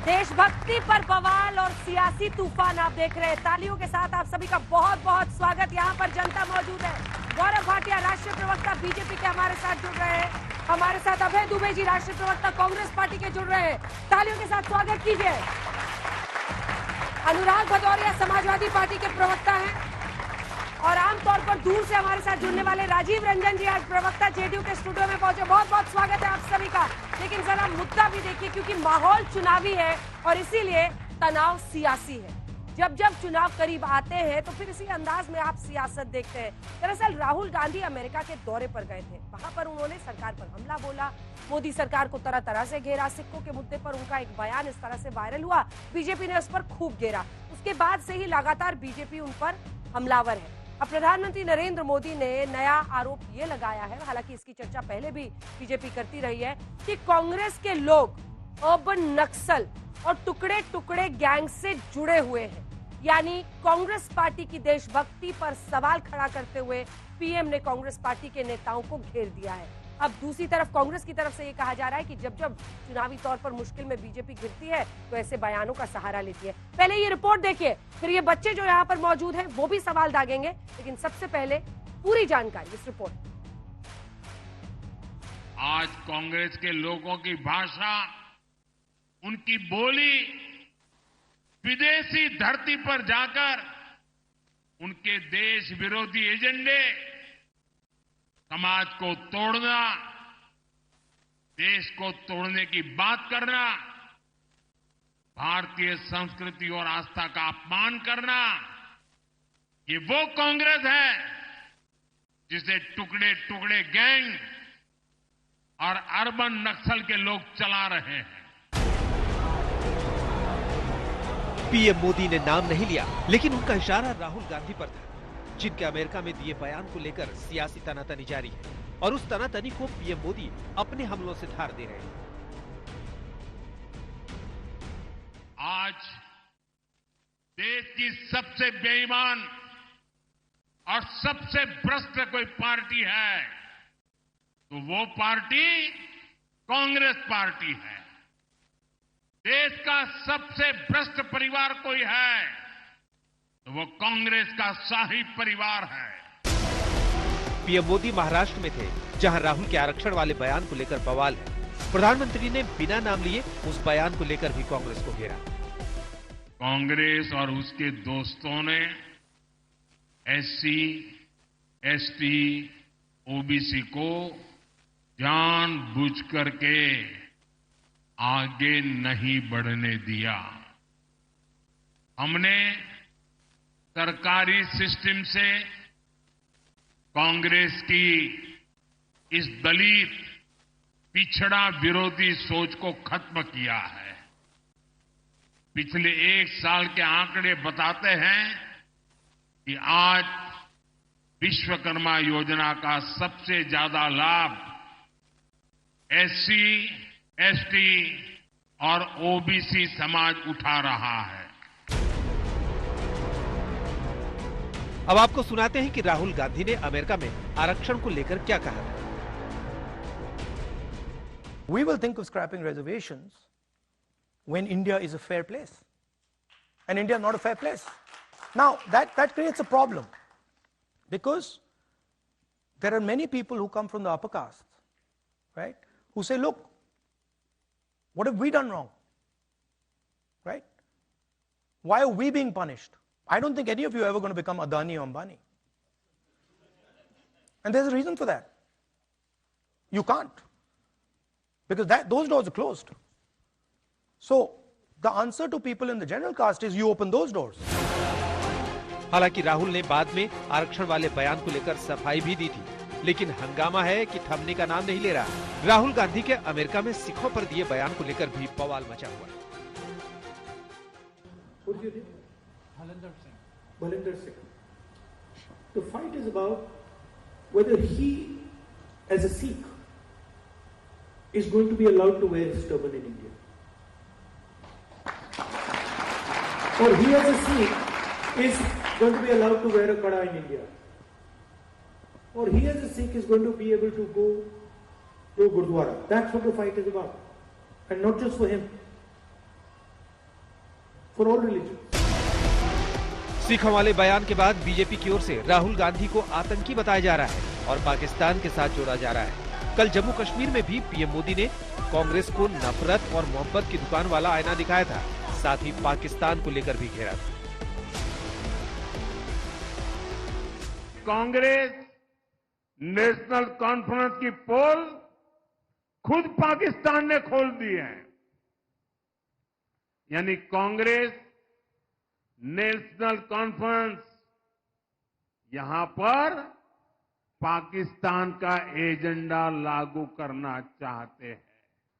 देशभक्ति पर बवाल और सियासी तूफान आप देख रहे हैं। तालियों के साथ आप सभी का बहुत बहुत स्वागत। यहाँ पर जनता मौजूद है। गौरव भाटिया राष्ट्रीय प्रवक्ता बीजेपी के हमारे साथ जुड़ रहे हैं। हमारे साथ अभय दुबे जी राष्ट्रीय प्रवक्ता कांग्रेस पार्टी के जुड़ रहे हैं। तालियों के साथ स्वागत कीजिए। अनुराग भदौरिया समाजवादी पार्टी के प्रवक्ता हैं और आमतौर पर दूर से हमारे साथ जुड़ने वाले राजीव रंजन जी आज प्रवक्ता जेडीयू के स्टूडियो में पहुंचे। बहुत बहुत स्वागत है आप सभी का। लेकिन जरा मुद्दा भी देखिए, क्योंकि माहौल चुनावी है और इसीलिए तनाव सियासी है। जब जब चुनाव करीब आते हैं तो फिर इसी अंदाज में आप सियासत देखते हैं। दरअसल राहुल गांधी अमेरिका के दौरे पर गए थे। वहां पर उन्होंने सरकार पर हमला बोला, मोदी सरकार को तरह तरह से घेरा। सिक्कों के मुद्दे पर उनका एक बयान इस तरह से वायरल हुआ, बीजेपी ने उस पर खूब घेरा। उसके बाद से ही लगातार बीजेपी उन पर हमलावर है। अब प्रधानमंत्री नरेंद्र मोदी ने नया आरोप ये लगाया है, हालांकि इसकी चर्चा पहले भी बीजेपी करती रही है, कि कांग्रेस के लोग अर्बन नक्सल और टुकड़े टुकड़े गैंग से जुड़े हुए हैं। यानी कांग्रेस पार्टी की देशभक्ति पर सवाल खड़ा करते हुए पीएम ने कांग्रेस पार्टी के नेताओं को घेर दिया है। अब दूसरी तरफ कांग्रेस की तरफ से ये कहा जा रहा है कि जब जब चुनावी तौर पर मुश्किल में बीजेपी गिरती है तो ऐसे बयानों का सहारा लेती है। पहले ये रिपोर्ट देखिए, फिर ये बच्चे जो यहाँ पर मौजूद हैं वो भी सवाल दागेंगे। लेकिन सबसे पहले पूरी जानकारी इस रिपोर्ट। आज कांग्रेस के लोगों की भाषा, उनकी बोली विदेशी धरती पर जाकर उनके देश विरोधी एजेंडे, समाज को तोड़ना, देश को तोड़ने की बात करना, भारतीय संस्कृति और आस्था का अपमान करना, ये वो कांग्रेस है जिसे टुकड़े टुकड़े गैंग और अर्बन नक्सल के लोग चला रहे हैं। पीएम मोदी ने नाम नहीं लिया, लेकिन उनका इशारा राहुल गांधी पर था, जिनके अमेरिका में दिए बयान को लेकर सियासी तनातनी जारी है और उस तनातनी को पीएम मोदी अपने हमलों से धार दे रहे हैं। आज देश की सबसे बेईमान और सबसे भ्रष्ट कोई पार्टी है तो वो पार्टी कांग्रेस पार्टी है। देश का सबसे भ्रष्ट परिवार कोई है तो वो कांग्रेस का शाही परिवार है। पीएम मोदी महाराष्ट्र में थे, जहां राहुल के आरक्षण वाले बयान को लेकर बवाल है। प्रधानमंत्री ने बिना नाम लिए उस बयान को लेकर भी कांग्रेस को घेरा। कांग्रेस और उसके दोस्तों ने एससी, एसटी, ओबीसी को जानबूझ करके आगे नहीं बढ़ने दिया। हमने सरकारी सिस्टम से कांग्रेस की इस दलित पिछड़ा विरोधी सोच को खत्म किया है। पिछले एक साल के आंकड़े बताते हैं कि आज विश्वकर्मा योजना का सबसे ज्यादा लाभ एससी, एसटी और ओबीसी समाज उठा रहा है। अब आपको सुनाते हैं कि राहुल गांधी ने अमेरिका में आरक्षण को लेकर क्या कहा था। We will think of scrapping reservations when India is a fair place, and India is not a fair place. Now that creates a problem, because there are many people who come from the upper caste, right, who say, look, what have we done wrong, right? Why are we being punished? I don't think any of you are ever going to become Adani or Ambani. And there's a reason for that. You can't. Because those doors are closed. So, the answer to people in the general caste is you open those doors. हालांकि राहुल ने बाद में आरक्षण वाले बयान को लेकर सफाई भी दी थी, लेकिन हंगामा है कि थमने का नाम नहीं ले रहा। राहुल गांधी के अमेरिका में सिखों पर दिए बयान को लेकर भी बवाल मचा हुआ है। Balinder Singh. The fight is about whether he, as a Sikh, is going to be allowed to wear his turban in India. Or he, as a Sikh, is going to be allowed to wear a kada in India. Or he, as a Sikh, is going to be able to go to Gurdwara. That's what the fight is about. And not just for him. for all religions. सिखों वाले बयान के बाद BJP की ओर से राहुल गांधी को आतंकी बताया जा रहा है और पाकिस्तान के साथ जोड़ा जा रहा है। कल जम्मू कश्मीर में भी पीएम मोदी ने कांग्रेस को नफरत और मोहब्बत की दुकान वाला आईना दिखाया था, साथ ही पाकिस्तान को लेकर भी घेरा था। कांग्रेस नेशनल कॉन्फ्रेंस की पोल खुद पाकिस्तान ने खोल दी है, यानी कांग्रेस नेशनल कॉन्फ्रेंस यहां पर पाकिस्तान का एजेंडा लागू करना चाहते हैं।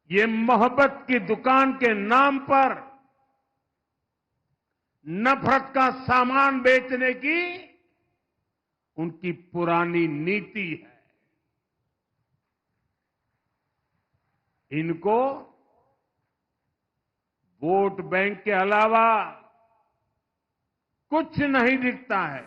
ये मोहब्बत की दुकान के नाम पर नफरत का सामान बेचने की उनकी पुरानी नीति है। इनको वोट बैंक के अलावा कुछ नहीं दिखता है।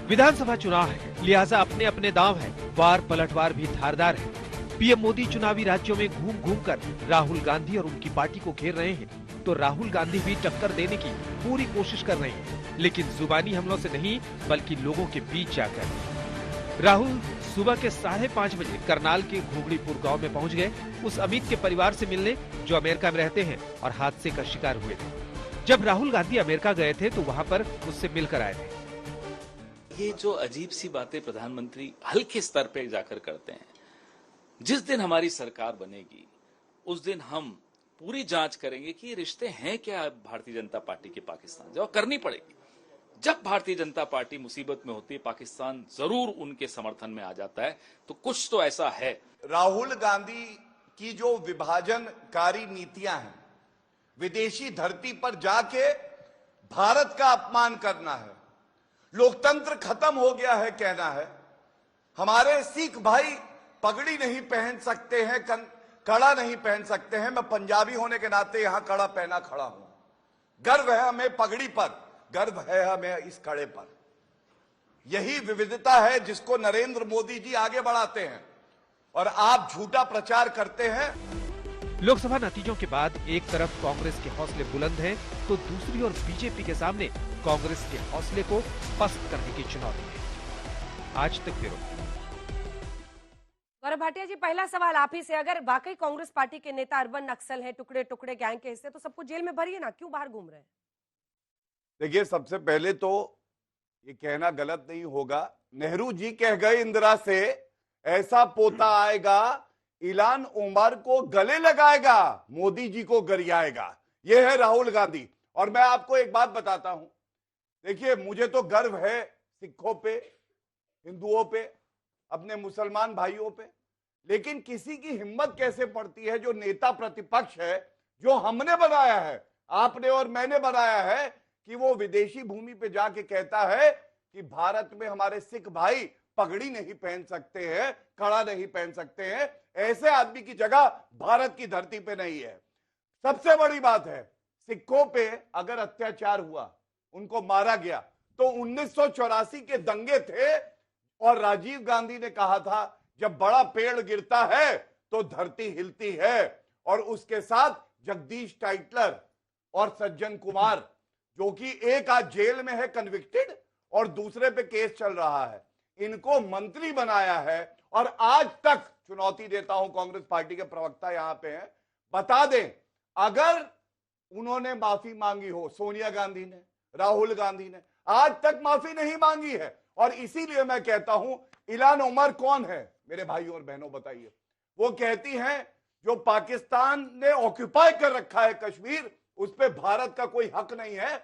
विधानसभा चुनाव है, लिहाजा अपने अपने दांव है, वार पलटवार भी धारदार है। पीएम मोदी चुनावी राज्यों में घूम घूम कर राहुल गांधी और उनकी पार्टी को घेर रहे हैं, तो राहुल गांधी भी टक्कर देने की पूरी कोशिश कर रहे हैं, लेकिन जुबानी हमलों से नहीं बल्कि लोगों के बीच जाकर। राहुल सुबह के 5:30 बजे करनाल के घोगड़ीपुर गांव में पहुंच गए उस अमित के परिवार से मिलने जो अमेरिका में रहते हैं और हादसे का शिकार हुए थे। जब राहुल गांधी अमेरिका गए थे तो वहां पर उससे मिलकर आए थे। ये जो अजीब सी बातें प्रधानमंत्री हल्के स्तर पे जाकर करते हैं, जिस दिन हमारी सरकार बनेगी उस दिन हम पूरी जांच करेंगे कि ये रिश्ते हैं क्या भारतीय जनता पार्टी के पाकिस्तान से, और करनी पड़ेगी। जब भारतीय जनता पार्टी मुसीबत में होती है, पाकिस्तान जरूर उनके समर्थन में आ जाता है, तो कुछ तो ऐसा है। राहुल गांधी की जो विभाजनकारी नीतियां हैं, विदेशी धरती पर जाके भारत का अपमान करना है, लोकतंत्र खत्म हो गया है कहना है, हमारे सिख भाई पगड़ी नहीं पहन सकते हैं, कड़ा नहीं पहन सकते हैं। मैं पंजाबी होने के नाते यहां कड़ा पहना खड़ा हूं। गर्व है हमें पगड़ी पर, गर्व है हमें इस कड़े पर। यही विविधता है जिसको नरेंद्र मोदी जी आगे बढ़ाते हैं और आप झूठा प्रचार करते हैं। लोकसभा नतीजों के बाद एक तरफ कांग्रेस के हौसले बुलंद हैं, तो दूसरी ओर बीजेपी के सामने कांग्रेस के हौसले को पस्त करने की चुनौती है। आज तक ब्यूरो। गौरव भाटिया जी, पहला सवाल आप ही से, अगर वाकई कांग्रेस पार्टी के नेता अर्बन नक्सल हैं, टुकड़े टुकड़े गैंग के हिस्से, तो सबको जेल में भरिए ना, क्यों बाहर घूम रहे हैं? देखिए, सबसे पहले तो ये कहना गलत नहीं होगा, नेहरू जी कह गए इंदिरा से, ऐसा पोता आएगा इलान उमर को गले लगाएगा, मोदी जी को गरियाएगा। ये है राहुल गांधी। और मैं आपको एक बात बताता हूं, देखिए मुझे तो गर्व है सिखों पे, हिंदुओं पे, अपने मुसलमान भाइयों पे, लेकिन किसी की हिम्मत कैसे पड़ती है, जो नेता प्रतिपक्ष है, जो हमने बनाया है, आपने और मैंने बनाया है, कि वो विदेशी भूमि पे जाके कहता है कि भारत में हमारे सिख भाई पगड़ी नहीं पहन सकते हैं, कड़ा नहीं पहन सकते हैं। ऐसे आदमी की जगह भारत की धरती पे नहीं है। सबसे बड़ी बात है, सिखों पे अगर अत्याचार हुआ, उनको मारा गया, तो 1984 के दंगे थे और राजीव गांधी ने कहा था जब बड़ा पेड़ गिरता है तो धरती हिलती है। और उसके साथ जगदीश टाइटलर और सज्जन कुमार, जो कि एक आज जेल में है कन्विक्टेड और दूसरे पे केस चल रहा है, इनको मंत्री बनाया है। और आज तक चुनौती देता हूं, कांग्रेस पार्टी के प्रवक्ता यहां पे हैं, बता दें अगर उन्होंने माफी मांगी हो, सोनिया गांधी ने, राहुल गांधी ने, आज तक माफी नहीं मांगी है। और इसीलिए मैं कहता हूं, इलान उमर कौन है मेरे भाइयों और बहनों, बताइए। वो कहती हैं जो पाकिस्तान ने ऑक्यूपाई कर रखा है कश्मीर, उस पर भारत का कोई हक नहीं है।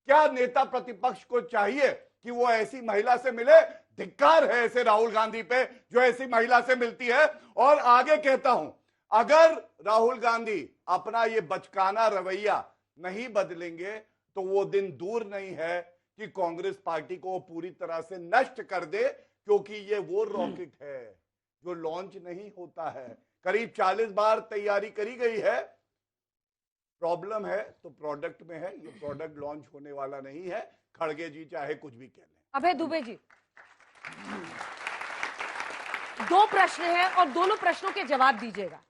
क्या नेता प्रतिपक्ष को चाहिए कि वो ऐसी महिला से मिले? धिक्कार है ऐसे राहुल गांधी पे जो ऐसी महिला से मिलती है। और आगे कहता हूं, अगर राहुल गांधी अपना ये बचकाना रवैया नहीं बदलेंगे तो वो दिन दूर नहीं है कि कांग्रेस पार्टी को पूरी तरह से नष्ट कर दे, क्योंकि ये वो रॉकेट है जो लॉन्च नहीं होता है। करीब 40 बार तैयारी करी गई है, प्रॉब्लम है तो प्रोडक्ट में है। ये प्रोडक्ट लॉन्च होने वाला नहीं है, खड़गे जी चाहे कुछ भी कह लें। अभय दुबे जी, 2 प्रश्न हैं और दोनों प्रश्नों के जवाब दीजिएगा।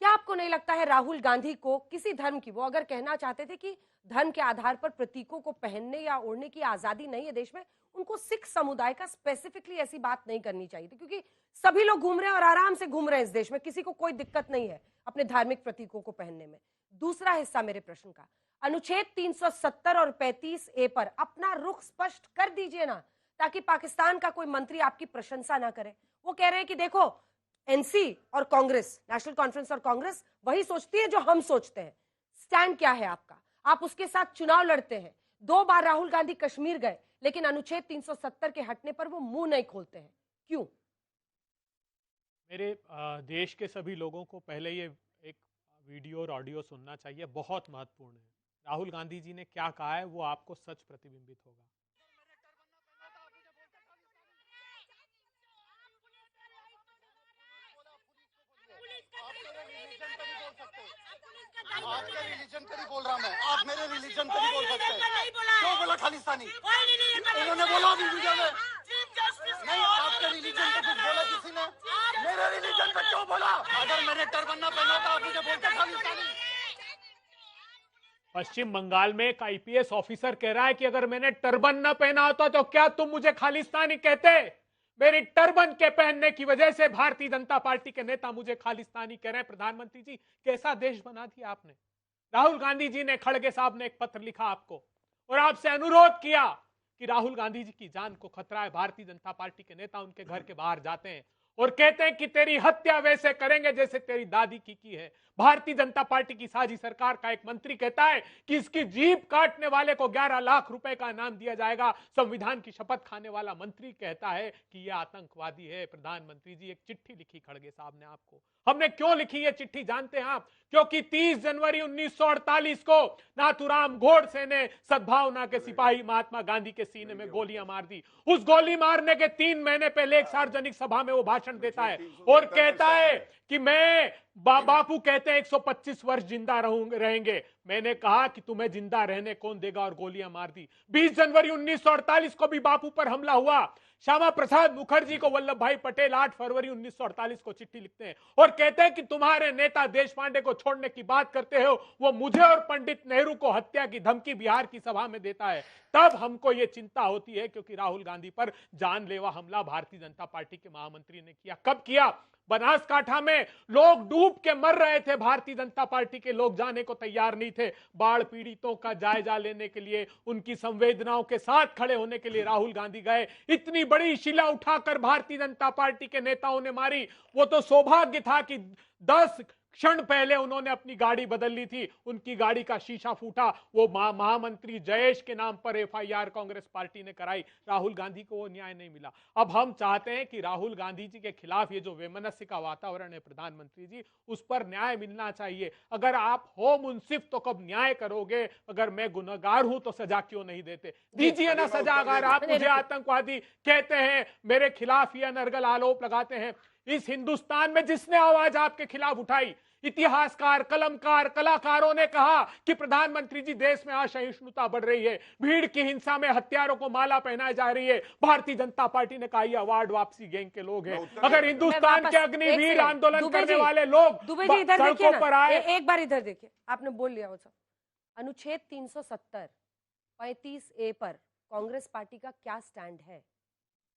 क्या आपको नहीं लगता है राहुल गांधी को किसी धर्म की, वो अगर कहना चाहते थे कि धर्म के आधार पर प्रतीकों को पहनने या ओढ़ने की आजादी नहीं है देश में, उनको सिख समुदाय का स्पेसिफिकली ऐसी बात नहीं करनी चाहिए थी, क्योंकि सभी लोग घूम रहे हैं और आराम से घूम रहे हैं इस देश में, किसी को कोई दिक्कत नहीं है अपने धार्मिक प्रतीकों को पहनने में। दूसरा हिस्सा मेरे प्रश्न का, अनुच्छेद 370 और 35A पर अपना रुख स्पष्ट कर दीजिए ना, ताकि पाकिस्तान का कोई मंत्री आपकी प्रशंसा ना करे। वो कह रहे हैं कि देखो एनसी और कांग्रेस, नेशनल कॉन्फ्रेंस और कांग्रेस वही सोचती है जो हम सोचते हैं। स्टैंड क्या है आपका? आप उसके साथ चुनाव लड़ते हैं। 2 बार राहुल गांधी कश्मीर गए, लेकिन अनुच्छेद 370 के हटने पर वो मुंह नहीं खोलते हैं, क्यों? मेरे देश के सभी लोगों को पहले ये एक वीडियो और ऑडियो सुनना चाहिए, बहुत महत्वपूर्ण है। राहुल गांधी जी ने क्या कहा है वो आपको सच प्रतिबिंबित होगा। आपके रिलीजन का नहीं बोल रहा मैं, आप मेरे रिलीजन का नहीं बोल सकते। क्यों बोला खालिस्तानी? उन्होंने बोला वीडियो में नहीं, आपके रिलीजन का कुछ बोला किसी ने? मेरे रिलीजन का क्यों बोला? अगर मैंने टर्बन ना पहना था आप मुझे बोलते खालिस्तानी। पश्चिम बंगाल में एक आईपीएस ऑफिसर कह रहा है कि अगर मैंने टर्बन न पहना होता तो क्या तुम मुझे खालिस्तानी कहते? मेरी टर्बन के पहनने की वजह से भारतीय जनता पार्टी के नेता मुझे खालिस्तानी कह रहे हैं। प्रधानमंत्री जी, कैसा देश बना दिया आपने। राहुल गांधी जी ने, खड़गे साहब ने एक पत्र लिखा आपको और आपसे अनुरोध किया कि राहुल गांधी जी की जान को खतरा है। भारतीय जनता पार्टी के नेता उनके घर के बाहर जाते हैं और कहते हैं कि तेरी हत्या वैसे करेंगे जैसे तेरी दादी की है। भारतीय जनता पार्टी की साझी सरकार का एक मंत्री कहता है कि इसकी जीभ काटने वाले को 11 लाख रुपए का इनाम दिया जाएगा। संविधान की शपथ खाने वाला मंत्री कहता है कि यह आतंकवादी है। प्रधानमंत्री जी, एक चिट्ठी लिखी खड़गे साहब ने आपको। हमने क्यों लिखी ये चिट्ठी जानते हैं आप? क्योंकि 30 जनवरी 1948 को नाथूराम गोडसे ने सद्भावना के सिपाही महात्मा गांधी के सीने में गोलियां मार दी। उस गोली मारने के 3 महीने पहले एक सार्वजनिक सभा में वो भाषण देता है और कहता है कि मैं बापू कहते हैं 125 वर्ष जिंदा रहेंगे। मैंने कहा कि तुम्हें जिंदा रहने कौन देगा, और गोलियां मार दी। 20 जनवरी 1948 को भी बापू पर हमला हुआ। श्यामा प्रसाद मुखर्जी को वल्लभ भाई पटेल 8 फरवरी 1948 को चिट्ठी लिखते हैं और कहते हैं कि तुम्हारे नेता देश पांडे को छोड़ने की बात करते हो, वो मुझे और पंडित नेहरू को हत्या की धमकी बिहार की सभा में देता है। तब हमको ये चिंता होती है, क्योंकि राहुल गांधी पर जानलेवा हमला भारतीय जनता पार्टी के महामंत्री ने किया। कब किया? बनासकांठा में लोग डूब के मर रहे थे, भारतीय जनता पार्टी के लोग जाने को तैयार नहीं थे। बाढ़ पीड़ितों का जायजा लेने के लिए, उनकी संवेदनाओं के साथ खड़े होने के लिए राहुल गांधी गए। इतनी बड़ी शिला उठाकर भारतीय जनता पार्टी के नेताओं ने मारी। वो तो सौभाग्य था कि 10 क्षण पहले उन्होंने अपनी गाड़ी बदल ली थी, उनकी गाड़ी का शीशा फूटा। वो महामंत्री जयेश के नाम पर एफआईआर कांग्रेस पार्टी ने कराई। राहुल गांधी को वो न्याय नहीं मिला। अब हम चाहते हैं कि राहुल गांधी जी के खिलाफ ये जो वैमनस्य का वातावरण है प्रधानमंत्री जी, उस पर न्याय मिलना चाहिए। अगर आप हो मुंसिफ तो कब न्याय करोगे? अगर मैं गुनहगार हूं तो सजा क्यों नहीं देते? दीजिए ना सजा। अगर आप मुझे आतंकवादी कहते हैं, मेरे खिलाफ ये अनर्गल आरोप लगाते हैं, इस हिंदुस्तान में जिसने आवाज आपके खिलाफ उठाई, इतिहासकार, कलमकार, कलाकारों ने कहा कि प्रधानमंत्री जी देश में असहिष्णुता बढ़ रही है, भीड़ की हिंसा में हथियारों को माला पहनाई जा रही है। भारतीय जनता पार्टी ने कहा ये अवार्ड वापसी गैंग के लोग हैं। अगर हिंदुस्तान के अग्निवीर आंदोलन करने वाले लोग सड़कों पर आए। एक बार इधर देखिए, आपने बोल लिया वो सब। अनुच्छेद 370 35A पर कांग्रेस पार्टी का क्या स्टैंड है?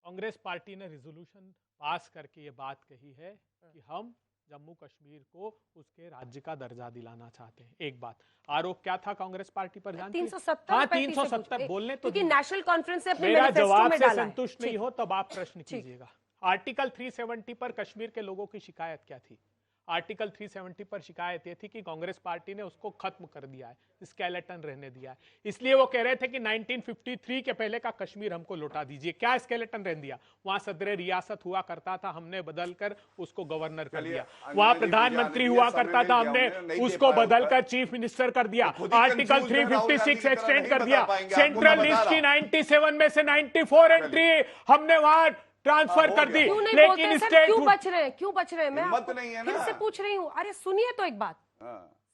कांग्रेस पार्टी ने रिजोल्यूशन पास करके ये बात कही है कि हम जम्मू कश्मीर को उसके राज्य का दर्जा दिलाना चाहते हैं। एक बात, आरोप क्या था कांग्रेस पार्टी पर जानते हैं? 370 हाँ, 370 बोलने तो क्योंकि नेशनल कॉन्फ्रेंस से अपने मेरा मैनिफेस्टो जवाब में से डाला है। संतुष्ट नहीं हो तब आप प्रश्न कीजिएगा। आर्टिकल 370 पर कश्मीर के लोगों की शिकायत क्या थी? आर्टिकल 370 पर शिकायत ये थी कि कांग्रेस पार्टी ने उसको खत्म कर दिया है, स्केलेटन रहने दिया है। इसलिए वो कह रहे थे कि 1953 के पहले का कश्मीर हमको लौटा दीजिए। क्या स्केलेटन रहने दिया? वहां सदर रियासत हुआ करता था, हमने बदलकर उसको गवर्नर कर दिया। वहां प्रधानमंत्री हुआ करता था, हमने उसको बदलकर चीफ मिनिस्टर कर दिया। आर्टिकल 356 एक्सटेंड कर दिया। सेंट्रल लिस्ट की 97 में से 94 एंट्री हमने वहां ट्रांसफर कर दी। लेकिन स्टेट क्यों बच रहे हैं? क्यों बच रहे हैं? मैं हिम्मत नहीं है ना। फिर से पूछ रही हूँ। अरे सुनिए तो एक बात,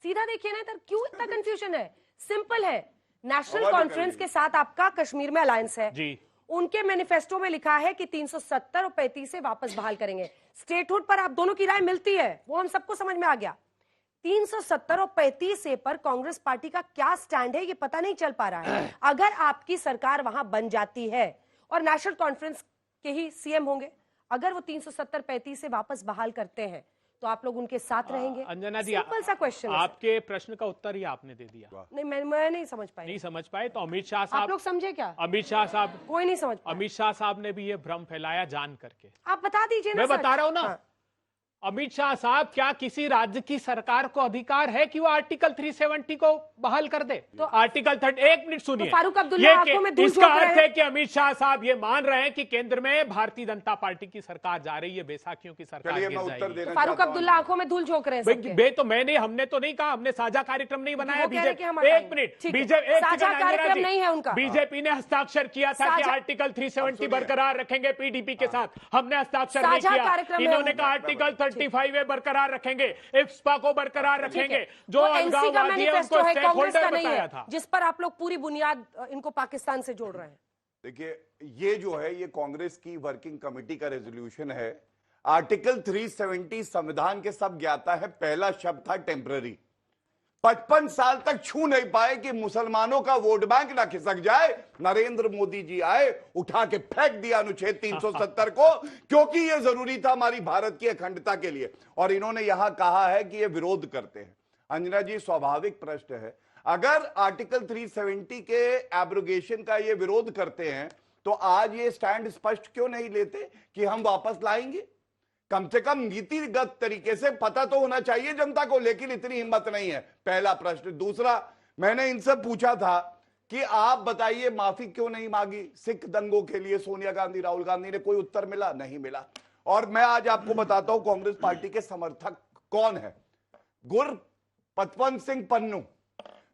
सीधा देखिए ना, इधर क्यों इतना कंफ्यूजन है? सिंपल है, नेशनल कॉन्फ्रेंस के साथ आपका कश्मीर में अलायंस है जी। उनके मैनिफेस्टो में लिखा है कि 370 और 35 से वापस बहाल करेंगे। स्टेटहुड पर आप दोनों की राय मिलती है, वो हम सबको समझ में आ गया। 370 और 35 ए पर कांग्रेस पार्टी का क्या स्टैंड है ये पता नहीं चल पा रहा है। अगर आपकी सरकार वहां बन जाती है और नेशनल कॉन्फ्रेंस के ही सीएम होंगे, अगर वो 370-35 से वापस बहाल करते हैं तो आप लोग उनके साथ रहेंगे? अंजना जी, सिंपल सा क्वेश्चन। आपके प्रश्न का उत्तर ही आपने दे दिया। नहीं, मैं नहीं समझ पाई। नहीं समझ पाए तो अमित शाह साहब, आप लोग समझे क्या? अमित शाह साहब, कोई नहीं समझ पाया। अमित शाह साहब ने भी ये भ्रम फैलाया जान करके। आप बता दीजिए ना। मैं बता रहा हूं ना। हाँ। अमित शाह साहब, क्या किसी राज्य की सरकार को अधिकार है कि वो आर्टिकल 370 को बहाल कर दे? तो आर्टिकल 30, एक मिनट सुनिए। तो फारूक अब्दुल्ला आंखों में धूल इसका झोंक रहे अर्थ हैं। है कि अमित शाह साहब ये मान रहे हैं कि केंद्र में भारतीय जनता पार्टी की सरकार जा रही है, बैसाखियों की सरकार चलिए गिर मैं उत्तर जाएगी। देना फारूक चाहता हूं। अब्दुल्ला आंखों में धूल झोंक रहे हैं सबके। तो हमने तो नहीं कहा, हमने साझा कार्यक्रम नहीं बनाया। वो कह रहे हैं कि हम बीजेपी, एक हटाएंगे। मिनट, ठीक है। बीजेपी साझा कार्यक्रम नहीं है उनका। बीजेपी ने हस्ताक्षर किया था कि साझा- आर्टिकल 370 बरकरार रखेंगे पीडीपी के साथ। हमने हस्ताक्षर नहीं साझा किया। कार्यक्रम है इन्होंने उनका। कहा आर्टिकल 35 बरकरार रखेंगे, इफ्सपा को बरकरार रखेंगे। जो वो एनसी का अलगाववादी है मैनिफेस्टो उनको है, स्टेक कांग्रेस का होल्डर नहीं बताया है, था। जिस पर आप लोग पूरी बुनियाद इनको पाकिस्तान से जोड़ रहे हैं। देखिए, ये जो है ये कांग्रेस की वर्किंग कमेटी का रेजोल्यूशन है। आर्टिकल 370 संविधान के सब ज्ञाता है, पहला शब्द था टेम्पररी। 55 साल तक छू नहीं पाए कि मुसलमानों का वोट बैंक ना खिसक जाए। नरेंद्र मोदी जी आए, उठा के फेंक दिया अनुच्छेद 370 को, क्योंकि यह जरूरी था हमारी भारत की अखंडता के लिए। और इन्होंने यहां कहा है कि ये विरोध करते हैं। अंजना जी, स्वाभाविक प्रश्न है, अगर आर्टिकल 370 के एब्रोगेशन का ये विरोध करते हैं तो आज ये स्टैंड स्पष्ट क्यों नहीं लेते कि हम वापस लाएंगे? कम से कम नीतिगत तरीके से पता तो होना चाहिए जनता को, लेकिन इतनी हिम्मत नहीं है। पहला प्रश्न। दूसरा, मैंने इनसे पूछा था कि आप बताइए माफी क्यों नहीं मांगी सिख दंगों के लिए सोनिया गांधी, राहुल गांधी ने? कोई उत्तर मिला? नहीं मिला। और मैं आज आपको बताता हूं कांग्रेस पार्टी के समर्थक कौन है। गुरपतवंत सिंह पन्नू,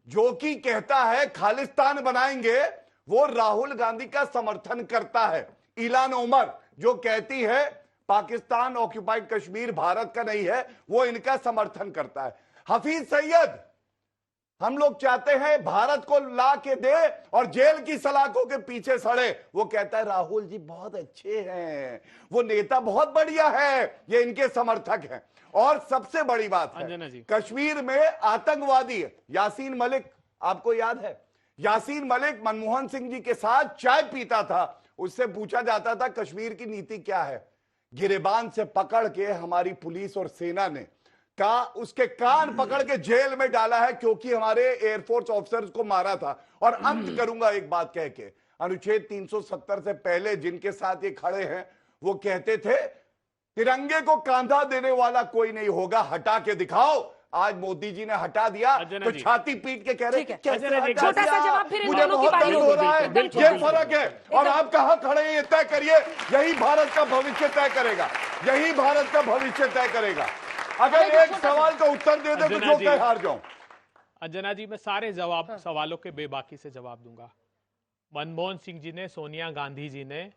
जो कि कहता है खालिस्तान बनाएंगे, वो राहुल गांधी का समर्थन करता है। इलान उमर, जो कहती है पाकिस्तान ऑक्युपाइड कश्मीर भारत का नहीं है, वो इनका समर्थन करता है। हफीज सैयद, हम लोग चाहते हैं भारत को ला के दे और जेल की सलाखों के पीछे सड़े, वो कहता है राहुल जी बहुत अच्छे हैं, वो नेता बहुत बढ़िया है। ये इनके समर्थक हैं। और सबसे बड़ी बात है, कश्मीर में आतंकवादी यासीन मलिक, आपको याद है यासीन मलिक मनमोहन सिंह जी के साथ चाय पीता था, उससे पूछा जाता था कश्मीर की नीति क्या है, गिरेबान से पकड़ के हमारी पुलिस और सेना ने उसके कान पकड़ के जेल में डाला है, क्योंकि हमारे एयरफोर्स ऑफिसर्स को मारा था। और अंत करूंगा एक बात कह के, अनुच्छेद 370 से पहले जिनके साथ ये खड़े हैं वो कहते थे तिरंगे को कांधा देने वाला कोई नहीं होगा, हटा के दिखाओ। आज मोदी जी ने हटा दिया तो छाती पीट के कह रहे हैं कैसे हटा दिया? छोटा सा जवाब फिर इन मुझे दोनों की बहुत बारी दर्द होगी। हो रहा है। ये फर्क है। और आप कहां खड़े हैं ये तय करिए। यही भारत का भविष्य तय करेगा, यही भारत का भविष्य तय करेगा। अगर एक सवाल का उत्तर दे दे तो जो कहे हार जाऊं। अंजना जी, मैं सारे सवालों के बेबाकी से जवाब दूंगा। मनमोहन सिंह जी ने, सोनिया गांधी जी ने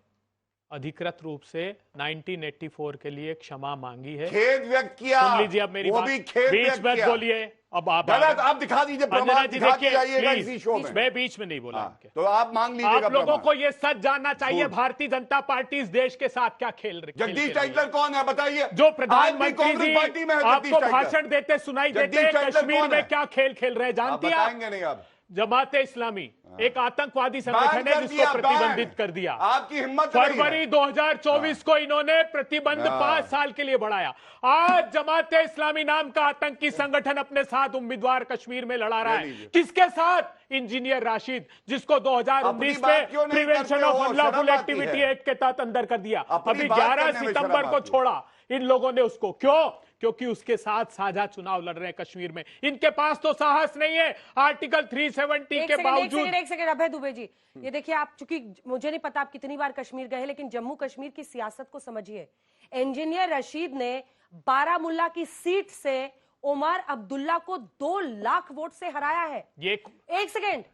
अधिकृत रूप से 1984 के लिए क्षमा मांगी है, खेद व्यक्त किया। सुन लीजिए अब मेरी वो बात, भी खेद बीच व्यक्त मत किया। बोलिए। अब आप गलत, आप दिखा दीजिए प्रमाण, दिखा के जाइएगा इसी शो में। मैं बीच में नहीं बोला। तो आप मांग लीजिएगा। आप लोगों को ये सच जानना चाहिए, भारतीय जनता पार्टी इस देश के साथ क्या खेल रही है। जगदीश टाइटलर कौन है बताइए? जो प्रधानमंत्री जी पार्टी में है आपको भाषण देते सुनाई देते हैं, कश्मीर में क्या खेल खेल रहे जानती है? बताएंगे नहीं आप? जमाते इस्लामी एक आतंकवादी संगठन है जिसको प्रतिबंधित कर दिया। आपकी हिम्मत फरवरी 2024 को इन्होंने प्रतिबंध 5 साल के लिए बढ़ाया। आज जमाते इस्लामी नाम का आतंकी संगठन अपने साथ उम्मीदवार कश्मीर में लड़ा रहा है। किसके साथ? इंजीनियर राशिद, जिसको 2019 में prevention of unlawful activity act के तहत अंदर कर दिया। अभी 11 सितंबर को छोड़ा इन लोगों ने उसको। क्यों? क्योंकि उसके साथ साझा चुनाव लड़ रहे हैं कश्मीर में। इनके पास तो साहस नहीं है आर्टिकल 370 के बावजूद। एक सेकंड अभय दुबे जी, ये देखिए, आप चूंकि मुझे नहीं पता आप कितनी बार कश्मीर गए, लेकिन जम्मू कश्मीर की सियासत को समझिए। इंजीनियर रशीद ने बारामुल्ला की सीट से उमर अब्दुल्ला को 2 लाख वोट से हराया है। एक सेकेंड,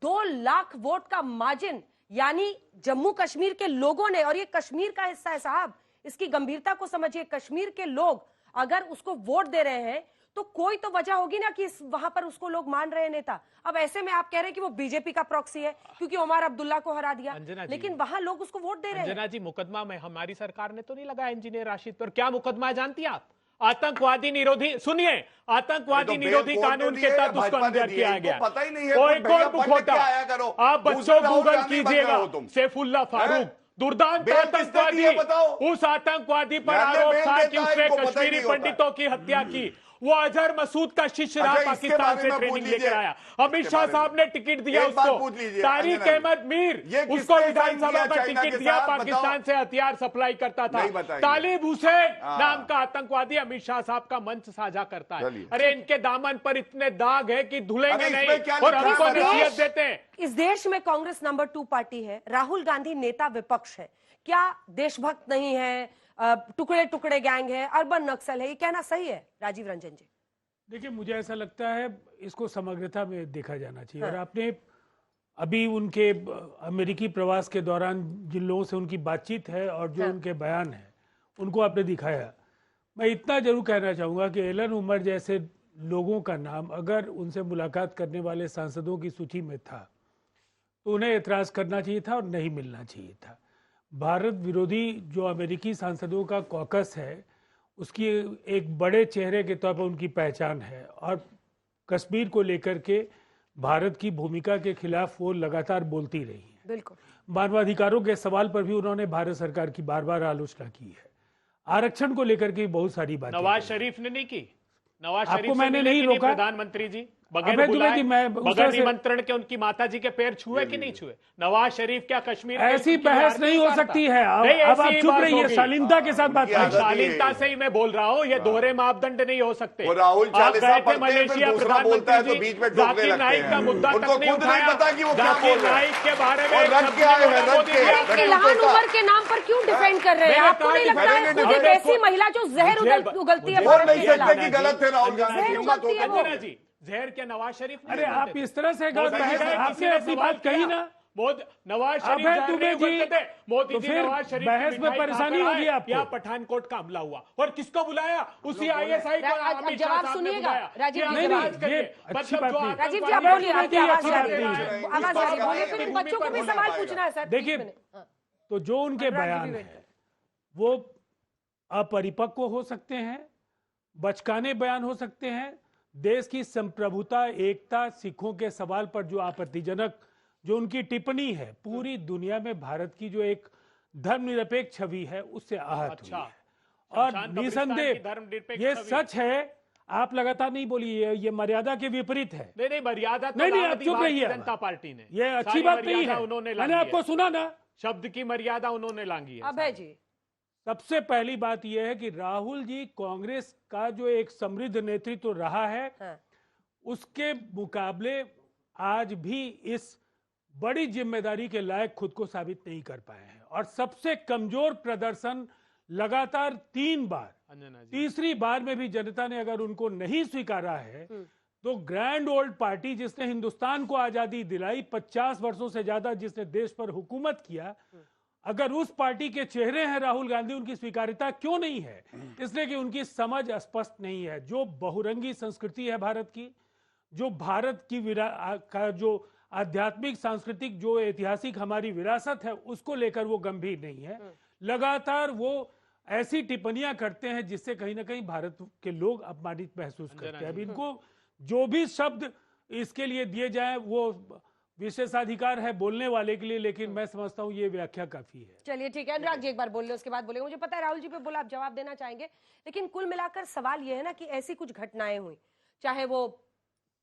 2 लाख वोट का मार्जिन, यानी जम्मू कश्मीर के लोगों ने, और ये कश्मीर का हिस्सा है साहब, इसकी गंभीरता को समझिए। कश्मीर के लोग अगर उसको वोट दे रहे हैं तो कोई तो वजह होगी ना कि वहां पर उसको लोग मान रहे हैं नेता। अब ऐसे में आप कह रहे हैं कि वो बीजेपी का प्रॉक्सी है क्योंकि उमर अब्दुल्ला को हरा दिया, लेकिन वहां लोग उसको वोट दे रहे हैं। अंजना जी, मुकदमा में हमारी सरकार ने तो नहीं लगाया इंजीनियर राशिद पर। क्या मुकदमा है जानती हैं आप? आतंकवादी निरोधी, सुनिए, आतंकवादी तो निरोधी बेल कोर्ट कानून ने के दिए, तहत उसको भाजपा ने अंदर दिए, किया इनको गया। पता ही नहीं है, कोई कोई भैया कोर्ट पढ़ लिख के खोटा। आया करो। आप दूसरे बच्चों राहुल गूगल गांधी बन कीजिएगा, रहे हो तुम। सैफुल्ला फारूक दुर्दांत बेल किसने दी आतंकवादी, है बताओ? उस आतंकवादी पर न्यायालय आरोप बेल था देता कि है, उसने इनको पता ही कश्मीरी नहीं होता। पंडितों की हत्या की। वो अजहर मसूद का शिष्य रहा, अच्छा, इसके पाकिस्तान बारे से में ट्रेनिंग पूछ लेकर लीजिए। आया। अमित इसके शाह बारे साहब में। ने टिकट दिया एक बात उसको, पूछ लीजिए, तारिक अंजना जी। अहमद मीर ये उसको किसने विधानसभा साइन का किया चाइना टिकट के दिया, साथ? पाकिस्तान से हथियार सप्लाई करता था। नहीं बताएंगे। तालिब हुसैन हाँ। नाम का आतंकवादी अमित शाह साहब का मंच साझा करता है। चलिए। अरे इनके दामन पर इतने दाग है कि धुलेंगे अरे इसमें नहीं, क्या और लिखा है? हमको इस नसीहत देश- देते हैं। इस देश में कांग्रेस नंबर 2 पार्टी है, राहुल गांधी नेता विपक्ष है, क्या देशभक्त नहीं है, टुकड़े टुकड़े गैंग है, अर्बन नक्सल है, ये कहना सही है राजीव रंजन जी? देखिए, मुझे ऐसा लगता है इसको समग्रता में देखा जाना चाहिए। हाँ। और आपने अभी उनके अमेरिकी प्रवास के दौरान जिन लोगों से उनकी बातचीत है और जो हाँ। उनके बयान है उनको आपने दिखाया। मैं इतना जरूर कहना चाहूँगा कि एलन उमर जैसे लोगों का नाम अगर उनसे मुलाकात करने वाले सांसदों की सूची में था तो उन्हें एतराज़ करना चाहिए था और नहीं मिलना चाहिए था। भारत विरोधी जो अमेरिकी सांसदों का कॉकस है उसकी एक बड़े चेहरे के तौर पर उनकी पहचान है, और कश्मीर को लेकर के भारत की भूमिका के खिलाफ वो लगातार बोलती रही है। बिल्कुल। मानवाधिकारों के सवाल पर भी उन्होंने भारत सरकार की बार बार आलोचना की है। आरक्षण को लेकर के बहुत सारी बातें नवाज की। शरीफ ने नहीं की। नवाज आपको शरीफ से मैंने मिले नहीं कि रोका। प्रधानमंत्री जी बगैर अबे बुलाए, तुम्हें मैं उस बगैर तरह से- निमंत्रण के उनकी माता जी के पैर छुए कि नहीं छुए? नवाज शरीफ क्या कश्मीर के ऐसी उनकी बहस आरती नहीं हो उतारता? सकती है। अब नहीं, अब आप ऐसी चुप बात रहिए, होगी। शालीनता के साथ बात उनकी आदत करिए। ही शालीनता से ही मैं बोल रहा हूँ, ये दोहरे मापदंड नहीं हो सकते। वो राहुल आप चालीसा गए थे पढ़ते हैं, फिर मलेशिया, दूसरा बोलता है तो प्रधानमंत्री बीच में जी टोकने जाकिर लगते नाइक का हैं। मुद्दा उनको तक नहीं खुद नहीं उठाया। पता कि वो क्या बोल जाकिर रहे हैं। नाइक के बारे में और एक रट शब्द के आए नहीं हैं, बोला रट मोदी के। जी। रट इल्हान उमर के नाम पर क्यों डिफेंड कर रहे हैं? मैंने आपको कहा नहीं कि लगता है मैंने खुद एक नहीं ऐसी महिला जो जहर उगलती है मुझे बोल भारत नहीं के सकते खिलाफ? कि गलत थे राहुल गांधी, जहर हिम्मत उगलती है होती वो। है। जी जहर क्या नवाज शरीफ नहीं अरे आप बोलते थे? इस तरह से मोदी जी बहस ने आपने किसी ने अपनी सवाल बात कही किया। ना। नवाज अब शरीफ है जहर तुम्हें नहीं जी, बोलते थे। मोदी तो जी फिर नवाज शरीफ बहस की में मिठाई परेशानी खाकर होगी आए, आपको। या पठानकोट का हमला हुआ, और किसको बुलाया? उसी आईएसआई को अब अमित शाह जवाब साहब ने सुनिएगा, बुलाया। राजीव कि जी, आप नहीं, राज करिए। ये अच्छी मतलब बात जो नहीं। राजीव जी, आप आतंकवादी बोलिए, हैं, आपकी आवाज अच्छी आ बात रही नहीं है। है। आवाज आ रही है, बोलिए, फिर इन भूमि बच्चों को पर भी बोलना सवाल पाएगा। पूछना है सर। देखिए, 30 मिनट। हाँ। तो जो उनके अनुराग जी बयान भी है वेट वो अपरिपक्व हो सकते हैं, बचकाने बयान हो सकते हैं। देश की संप्रभुता, एकता, सिखों के सवाल पर जो आपत्तिजनक जो उनकी टिप्पणी है, पूरी दुनिया में भारत की जो एक धर्मनिरपेक्ष छवि है उससे आहत अच्छा। हुई है। और शमशान कब्रिस्तान की निसंदेह धर्मनिरपेक्ष ये छवि। सच है। आप लगातार नहीं बोलिए, ये मर्यादा के विपरीत है। नहीं नहीं, मर्यादा तो नहीं, ला आप दी चुप भारतीय रहिए। जनता पार्टी ने। ये अच्छी सारी बात नहीं मर्यादा है। उन्होंने मैंने लांघी आपको है। सुना ना। शब्द की मर्यादा उन्होंने लांघी है। अभय जी, सबसे पहली बात यह है कि राहुल जी कांग्रेस का जो एक समृद्ध नेतृत्व रहा है, हाँ। उसके मुकाबले आज भी इस बड़ी जिम्मेदारी के लायक खुद को साबित नहीं कर पाए हैं। और सबसे कमजोर प्रदर्शन लगातार 3 बार, अंजना जी, तीसरी बार में भी जनता ने अगर उनको नहीं स्वीकारा है तो ग्रैंड ओल्ड पार्टी जिसने हिंदुस्तान को आजादी दिलाई, 50 वर्षों से ज्यादा जिसने देश पर हुकूमत किया, अगर उस पार्टी के चेहरे हैं राहुल गांधी, उनकी स्वीकार्यता क्यों नहीं है? इसलिए कि उनकी समझ स्पष्ट नहीं है। जो बहुरंगी संस्कृति है भारत की, जो भारत की का जो आध्यात्मिक, सांस्कृतिक, जो ऐतिहासिक हमारी विरासत है, उसको लेकर वो गंभीर नहीं है। लगातार वो ऐसी टिप्पणियां करते हैं जिससे कहीं ना कहीं भारत के लोग अपमानित महसूस करते हैं। अब इनको जो भी शब्द इसके लिए दिए जाएं वो विशेषाधिकार है बोलने वाले के लिए, लेकिन मैं समझता हूं ये व्याख्या काफी है। चलिए ठीक है, अनुराग जी एक बार बोल ले, उसके बाद बोलेंगे। मुझे पता है राहुल जी पे बोला, आप जवाब देना चाहेंगे, लेकिन कुल मिलाकर सवाल यह है ना कि ऐसी कुछ घटनाएं हुई, चाहे वो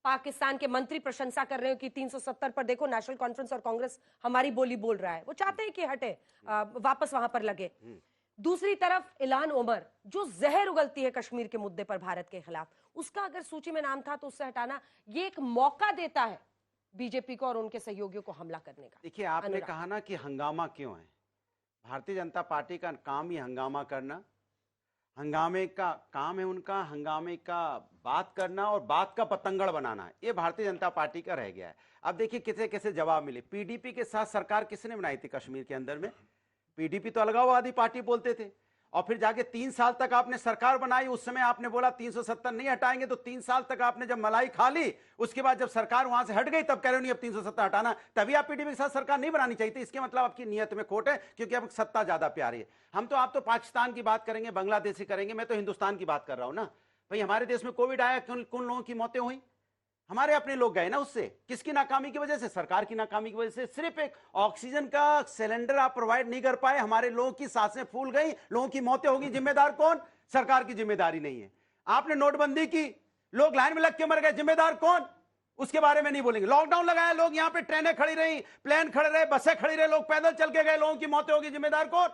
पाकिस्तान के मंत्री प्रशंसा कर रहे हो कि 370 पर देखो नेशनल कॉन्फ्रेंस और कांग्रेस हमारी बोली बोल रहा है, वो चाहते हैं कि हटे, वापस वहां पर लगे। दूसरी तरफ इल्हान उमर जो जहर उगलती है कश्मीर के मुद्दे पर भारत के खिलाफ, उसका अगर सूची में नाम था तो उससे हटाना ये एक मौका देता है बीजेपी को और उनके सहयोगियों को हमला करने का। देखिए, आपने कहा ना कि हंगामा क्यों है। भारतीय जनता पार्टी का काम ही हंगामा करना, हंगामे का काम है उनका, हंगामे का बात करना और बात का पतंगड़ बनाना। ये भारतीय जनता पार्टी का रह गया है। अब देखिए कैसे कैसे जवाब मिले। पीडीपी के साथ सरकार किसने बनाई थी कश्मीर के अंदर में? पीडीपी तो अलगाववादी पार्टी बोलते थे, और फिर जाके 3 साल तक आपने सरकार बनाई, उस समय आपने बोला 370 नहीं हटाएंगे, तो 3 साल तक आपने जब मलाई खा ली, उसके बाद जब सरकार वहां से हट गई तब कह रहे हो नहीं अब 370 हटाना, तभी आप पीडीपी के साथ सरकार नहीं बनानी चाहिए थी। इसके मतलब आपकी नीयत में खोट है, क्योंकि अब सत्ता ज्यादा प्यारी है। आप तो पाकिस्तान की बात करेंगे, बांग्लादेश की करेंगे, मैं तो हिंदुस्तान की बात कर रहा हूं ना भाई। हमारे देश में कोविड आया, कौन लोगों की मौतें हुई? हमारे अपने लोग गए ना उससे। किसकी नाकामी की वजह से? सरकार की नाकामी की वजह से। सिर्फ एक ऑक्सीजन का सिलेंडर आप प्रोवाइड नहीं कर पाए, हमारे लोगों की सांसें फूल गई, लोगों की मौतें होगी। जिम्मेदार कौन? सरकार की जिम्मेदारी नहीं है। आपने नोटबंदी की, लोग लाइन में लग के मर गए, जिम्मेदार कौन? उसके बारे में नहीं बोलेंगे। लॉकडाउन लगाया, लोग यहां पे ट्रेनें खड़ी रही, प्लेन खड़े रहे, बसें खड़ी रहे, लोग पैदल चल के गए, लोगों की मौतें होगी, जिम्मेदार कौन?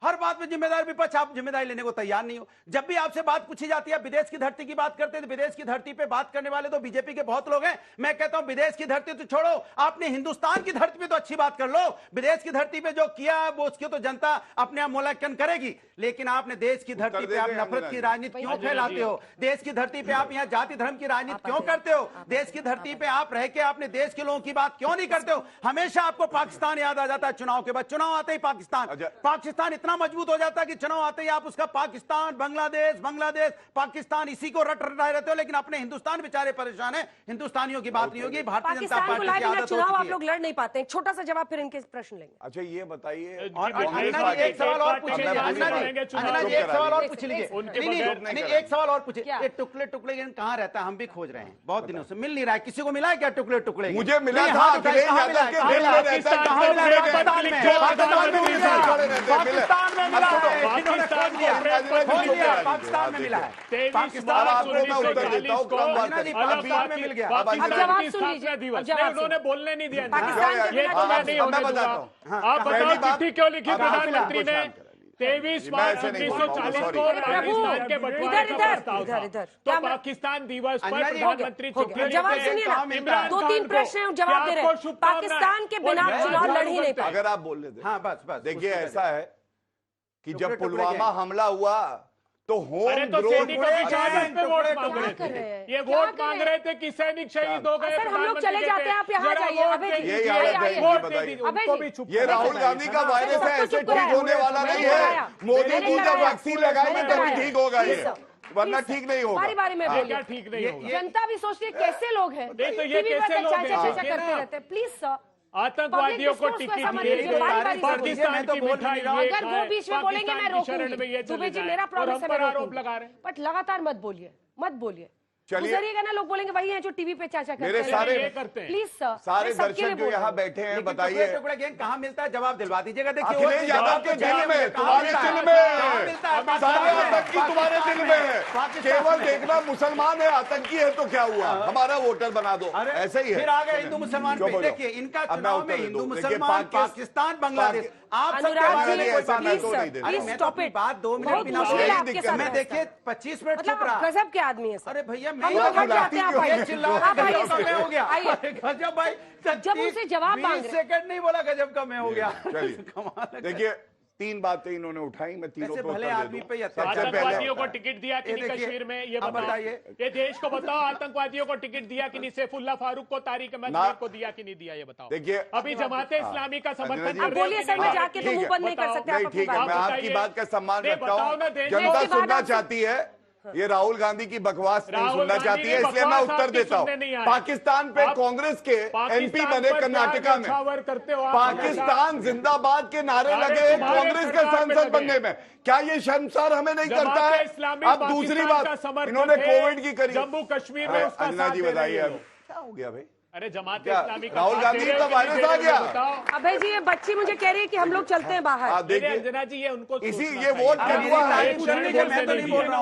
हर बात में जिम्मेदार विपक्ष, आप जिम्मेदारी लेने को तैयार नहीं हो। जब भी आपसे बात पूछी जाती है, विदेश की धरती की बात करते हैं, विदेश की धरती पे बात करने वाले तो बीजेपी के बहुत लोग हैं। मैं कहता हूं विदेश की धरती तो छोड़ो, आपने हिंदुस्तान की धरती पे तो अच्छी बात कर लो। विदेश की धरती पे जो किया वो उसकी तो जनता अपने आप मूल्यांकन करेगी, लेकिन आपने देश की धरती पे आप नफरत की राजनीति क्यों फैलाते हो? देश की धरती पे आप यहाँ जाति धर्म की राजनीति क्यों करते हो? देश की धरती पे आप रह के आपने देश के लोगों की बात क्यों नहीं करते हो? हमेशा आपको पाकिस्तान याद आ जाता है चुनाव के बाद। चुनाव आते ही पाकिस्तान इतना मजबूत हो जाता है कि चुनाव आते ही आप उसका पाकिस्तान, बांग्लादेश पाकिस्तान इसी को रटाए रहते हो। लेकिन अपने हिंदुस्तान बेचारे परेशान है, हिंदुस्तानियों की बात नहीं होगी। भारतीय जनता पार्टी की आदत चुनाव आप लोग लड़ नहीं पाते। एक छोटा सा जवाब फिर इनके प्रश्न लेंगे। अच्छा ये बताइए, और एक सवाल और पूछिए, अंजना जी एक सवाल और पूछ लीजिए। नहीं एक सवाल और पूछिए, ये टुकड़े टुकड़े कहाँ रहता है? हम भी खोज रहे हैं बहुत दिनों से, मिल नहीं रहा है। किसी को मिला है क्या टुकड़े टुकड़े? मुझे मिला था, अखिलेश यादव के दिल में रहता है। पाकिस्तान में मिला है। उन्होंने बोलने नहीं दिया। मैं बताता हूँ, आप बताओ चिट्ठी क्यों लिखी प्रधानमंत्री ने? 23 मार्च 1940 को पाकिस्तान के बंटवारे का प्रस्ताव था, तो पाकिस्तान दिवस पर प्रधानमंत्री जवाब सुनिए ना, 2-3 प्रश्न जवाब दे रहे हैं। पाकिस्तान के बिना चुनाव लड़ ही नहीं पाए। अगर आप बोल लेते। हाँ बस देखिए ऐसा है कि जब पुलवामा हमला हुआ तो होम पे वोट मांग रहे थे, ये वोट मांग रहे थे कि सैनिक शहीद हो गए। सर हम लोग चले जाते हैं, आप यहाँ जाइए। ये राहुल गांधी का वायरस है, ऐसे ठीक होने वाला नहीं है। मोदी को जब वैक्सीन लगाएंगे तभी ठीक होगा, ये वरना ठीक नहीं होगा। बारी में बोलिए, ठीक नहीं होगा। जनता भी सोचती है कैसे लोग हैं, तो ये कैसे लोग करते रहते हैं। प्लीज सर, आतंकवादियों को टिकट दिए, पाकिस्तान की मिठाई अगर वो बीच में बोलेंगे मैं रोकूंगी। दुबे जी मेरा प्रॉब्लम है, आरोप लगा रहे हैं, बट लगातार मत बोलिए। चलिए गुजरिएगा ना, लोग बोलेंगे वही है जो टीवी पे चाचा करते हैं। मेरे सारे प्लीज सर, सारे दर्शक जो यहाँ बैठे हैं बताइए टुकड़े गैंग कहाँ मिलता है? जवाब दिलवा दीजिएगा। देखिए अखिलेश यादव के दिल में, तुम्हारे दिल में, सारे आतंकी तुम्हारे दिल में है। केवल देखना मुसलमान है, आतंकी है तो क्या हुआ, हमारा वोटर बना दो, ऐसे ही है। फिर आ गए हिंदू मुसलमान पे। देखिए इनका चुनाव में हिंदू मुसलमान, पाकिस्तान, बांग्लादेश, आप सब बात 2 मिनट बिना मैं देखिए 25 मिनट चुप रहा। गजब के आदमी है। अरे भैया हो गया गजब भाई, जब उनसे जवाब मांग रहे, सेकंड नहीं बोला गजब का मैं हो गया। देखिए 3 बातें इन्होंने उठाई, मैं तीनों पे भले आदमी पे आतंकवादियों को टिकट दिया कि नहीं कश्मीर में, ये बताइए। ये देश को बताओ, आतंकवादियों को टिकट दिया कि नहीं? सैफुल्लाह फारूक को, तारिक अहमद को दिया कि नहीं दिया, ये बताओ। देखिए अभी जमाते इस्लामी का समर्थन कर बोलिए सर, मैं जाके तो मुंह बंद नहीं कर सकते। ठीक है, मैं आपकी बात का सम्मान रखता हूँ। जनता सुनना चाहती है, ये राहुल गांधी की बकवास नहीं सुनना चाहती है, इसलिए मैं उत्तर देता हूँ। पाकिस्तान पे कांग्रेस के एमपी बने कर्नाटका में, पाकिस्तान जिंदाबाद के नारे लगे कांग्रेस के सांसद बनने में। क्या ये शर्मसार हमें नहीं करता है? अब दूसरी बात, इन्होंने कोविड की करी। जम्मू कश्मीर में अंजना जी बताइए अब क्या हो गया भाई? अरे जमात इस्लामी का राहुल गांधी का वायरस आ गया। अभय जी ये बच्ची मुझे कह रही है कि हम लोग चलते हैं बाहर। देखिए अंजना जी, ये उनको इसी ये वोट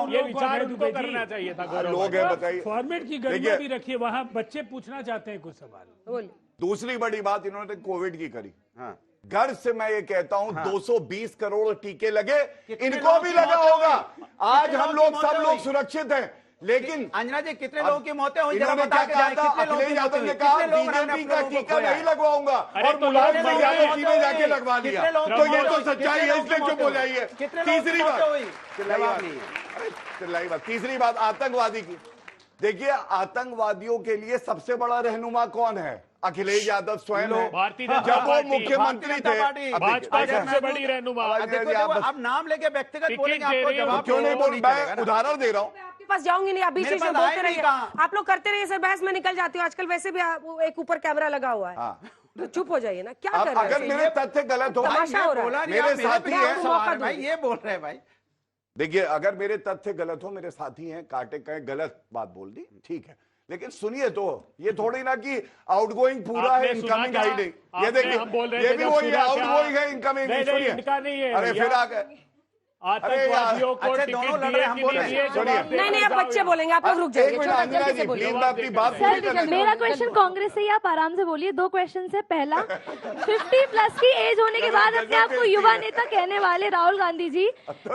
ये विचार उनको करना चाहिए था। लोग हैं, बताइए। फॉर्मेट की गरिमा भी रखिए, वहाँ बच्चे पूछना चाहते हैं कुछ सवाल। दूसरी बड़ी बात इन्होंने कोविड की करी। घर से मैं ये कहता हूं 220 करोड़ टीके लगे, इनको भी लगा होगा। आज हम लोग सब लोग सुरक्षित हैं, लेकिन अंजना जी कितने लोगों की मौतें हुई? इन्होंने क्या कहा था? अखिलेश यादव ने कहा बीजेपी का टीका नहीं लगवाऊंगा और मुलायम सिंह यादव जी ने जाके लगवा लिया। तो ये तो सच्चाई है, इसलिए चुप हो जाइए। तीसरी बात, तीसरी बात आतंकवादी की। देखिए, आतंकवादियों के लिए सबसे बड़ा रहनुमा कौन है? अखिलेश यादव स्वयं है। भारतीय जब जनता वो पार्टी, मुख्यमंत्री थे, भाजपा सबसे बड़ी रहनुमा। आप नाम लेके व्यक्तिगत बोलेंगे, आपको जवाब क्यों नहीं बोल? मैं उदाहरण दे रहा हूँ। आपके पास जाऊंगी नहीं, आप बीच बीच में बोलते रहिए। आप लोग करते रहिए सर, बहस में निकल जाती हूँ। आजकल वैसे भी एक ऊपर कैमरा लगा हुआ है, तो चुप हो जाइए ना। क्या कर रहे हैं? अगर मेरे तथ्य गलत हो, तमाशा हो रहा है। मेरे साथी हैं भाई, ये बोल रहे हैं भाई। देखिए, अगर मेरे तथ्य गलत हो, मेरे साथी हैं, कांटे कहीं गलत बात बोल दी, ठीक है, लेकिन सुनिए तो, ये थोड़ी ना कि आउटगोइंग पूरा है, इनकमिंग है ही नहीं। ये देखिए, ये भी वही है, आउटगोइंग है, इनकमिंग नहीं। सुनिए, अरे फिर आगे आतंकवादियों को टिकट दिए कि नहीं दिए, नहीं, आप बच्चे बोलेंगे, आप लोग रुक जाइए। मेरा क्वेश्चन कांग्रेस से ही, आप आराम से बोलिए। 2 क्वेश्चन है। पहला, 50+ की एज होने के बाद अपने आप को युवा नेता कहने वाले राहुल गांधी जी,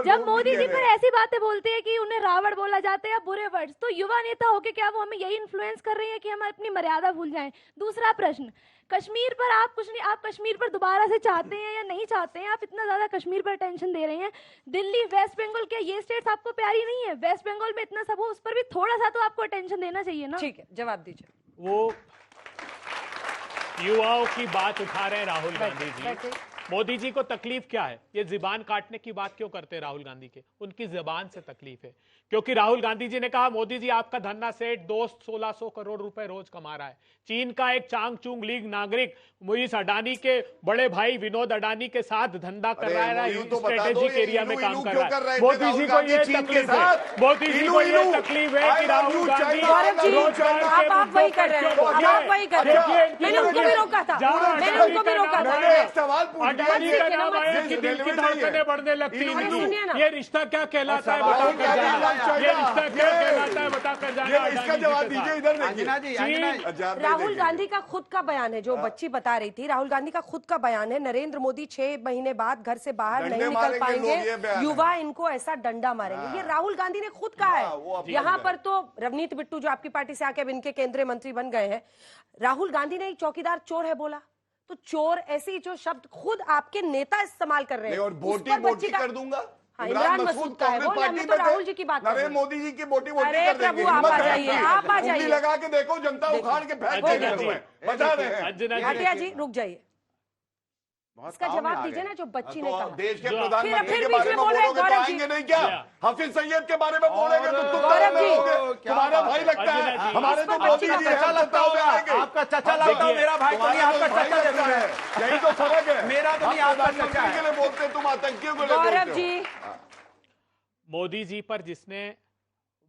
जब मोदी जी पर ऐसी बातें बोलते हैं कि उन्हें रावण बोला जाता है या बुरे वर्ड्स, तो युवा नेता होके क्या वो हमें यही इन्फ्लुएंस कर रही है कि हम अपनी मर्यादा भूल जाएं? दूसरा प्रश्न, कश्मीर पर आप कुछ नहीं, आप कश्मीर पर दोबारा से चाहते हैं या नहीं चाहते हैं? आप इतना ज्यादा कश्मीर पर टेंशन दे रहे हैं। दिल्ली, वेस्ट बंगाल, क्या ये स्टेट्स आपको प्यारी नहीं है? वेस्ट बंगाल में इतना सब हो, उस पर भी थोड़ा सा तो आपको अटेंशन देना चाहिए ना। ठीक है, जवाब दीजिए। वो युवाओं की बात उठा रहे हैं राहुल गांधी जी। मोदी जी को तकलीफ क्या है? ये जुबान काटने की बात क्यों करते हैं राहुल गांधी के? उनकी जुबान से तकलीफ है, क्योंकि राहुल गांधी जी ने कहा, मोदी जी आपका धन्ना सेठ दोस्त 1600 करोड़ रुपए रोज कमा रहा है। चीन का एक चांगचुंग लीग नागरिक मुकेश अडानी के बड़े भाई विनोद अडानी के साथ धंधा कर रहा है, स्ट्रेटेजिक एरिया में काम कर रहा है। मोदी जी को ये तकलीफ है, मोदी जी को ये तकलीफ है कि राहुल गांधी रोजगार के आप वही कर रहे हैं, आप वही कर रहे हैं। मैंने उनको भी रोका था, मैंने उनको भी रोका था। अडानी का नाम आया कि दिल की धड़कनें बढ़ने लगती हैं। ये रिश्ता क्या कहलाता है बताकर जाना, ये रिश्ता क्या कहलाता है बताकर जाना। इसका जवाब दीजिए। इधर राहुल गांधी का खुद का बयान है, जो बच्ची बता रही थी, राहुल गांधी का खुद का बयान है, नरेंद्र मोदी 6 महीने बाद घर से बाहर नहीं निकल पाएंगे, युवा इनको ऐसा डंडा मारेंगे। ये राहुल गांधी ने खुद कहा है। यहाँ पर तो रवनीत बिट्टू जो आपकी पार्टी से आके अब इनके केंद्रीय मंत्री बन गए हैं, राहुल गांधी ने एक चौकीदार चोर है बोला, तो चोर ऐसी जो शब्द खुद आपके नेता इस्तेमाल कर रहे हैं। और बोटी बोटी कर दूंगा। हाँ, इमरान मसूद का है वो, मैं तो राहुल जी की बात कर रही हूं। नरेंद्र मोदी जी की बोटी बोटी अरे कर प्रभु, देंगे। आप आ जाइए, आप आ जाइए। लगा के देखो, जनता उखाड़ के फेंक देगी तुम्हें, बता रहे हैं। भाटिया जी रुक जाइए, इसका जवाब दीजिए ना, जो बच्ची ने कहा। देश के प्रधानमंत्री के बारे में बोलोगे तो आएंगे नहीं क्या? हाफिज सईद के बारे में बोलेंगे तो तुम तुम्हारा भाई लगता है, हमारे तो मोदी जी ऐसा लगता होगा। आपका चाचा लगता है, मेरा भाई तो नहीं, आपका चाचा जरूर है। यही तो फर्क है, मेरा तो नहीं, आपका चाचा है। के लिए बोलते तुम आतंकियों को ले। गौरव जी, मोदी जी पर जिसने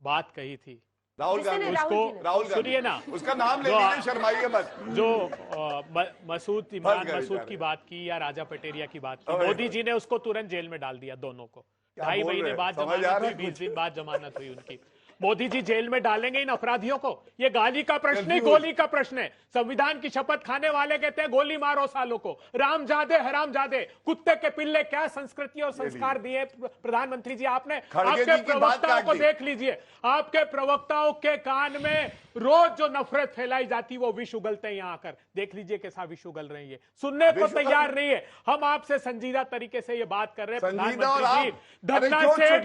बात कही थी राहुल गांधी, उसको सुनिए ना, उसका नाम ले लीजिए, शर्माइए मत। जो इमरान मसूद की बात की या राजा पटेरिया की बात की, मोदी जी ने उसको तुरंत जेल में डाल दिया, दोनों को। 2.5 महीने बाद जमानत हुई, 20 दिन बाद जमानत हुई उनकी। मोदी जी जेल में डालेंगे इन अपराधियों को? ये गाली का प्रश्न नहीं, गोली का प्रश्न है। संविधान की शपथ खाने वाले कहते हैं गोली मारो सालों को। रामजादे, हरामजादे, कुत्ते के पिल्ले, क्या संस्कृति और संस्कार दिए प्रधानमंत्री जी आपने। आपके प्रवक्ताओं को देख लीजिए, आपके प्रवक्ताओं के कान में रोज जो नफरत फैलाई जाती वो विष उगलते हैं यहाँ आकर। देख लीजिए कैसा विष उगल रही है, सुनने को तैयार नहीं है। हम आपसे संजीदा तरीके से ये बात कर रहे हैं प्रधानमंत्री जी, धरना सेठ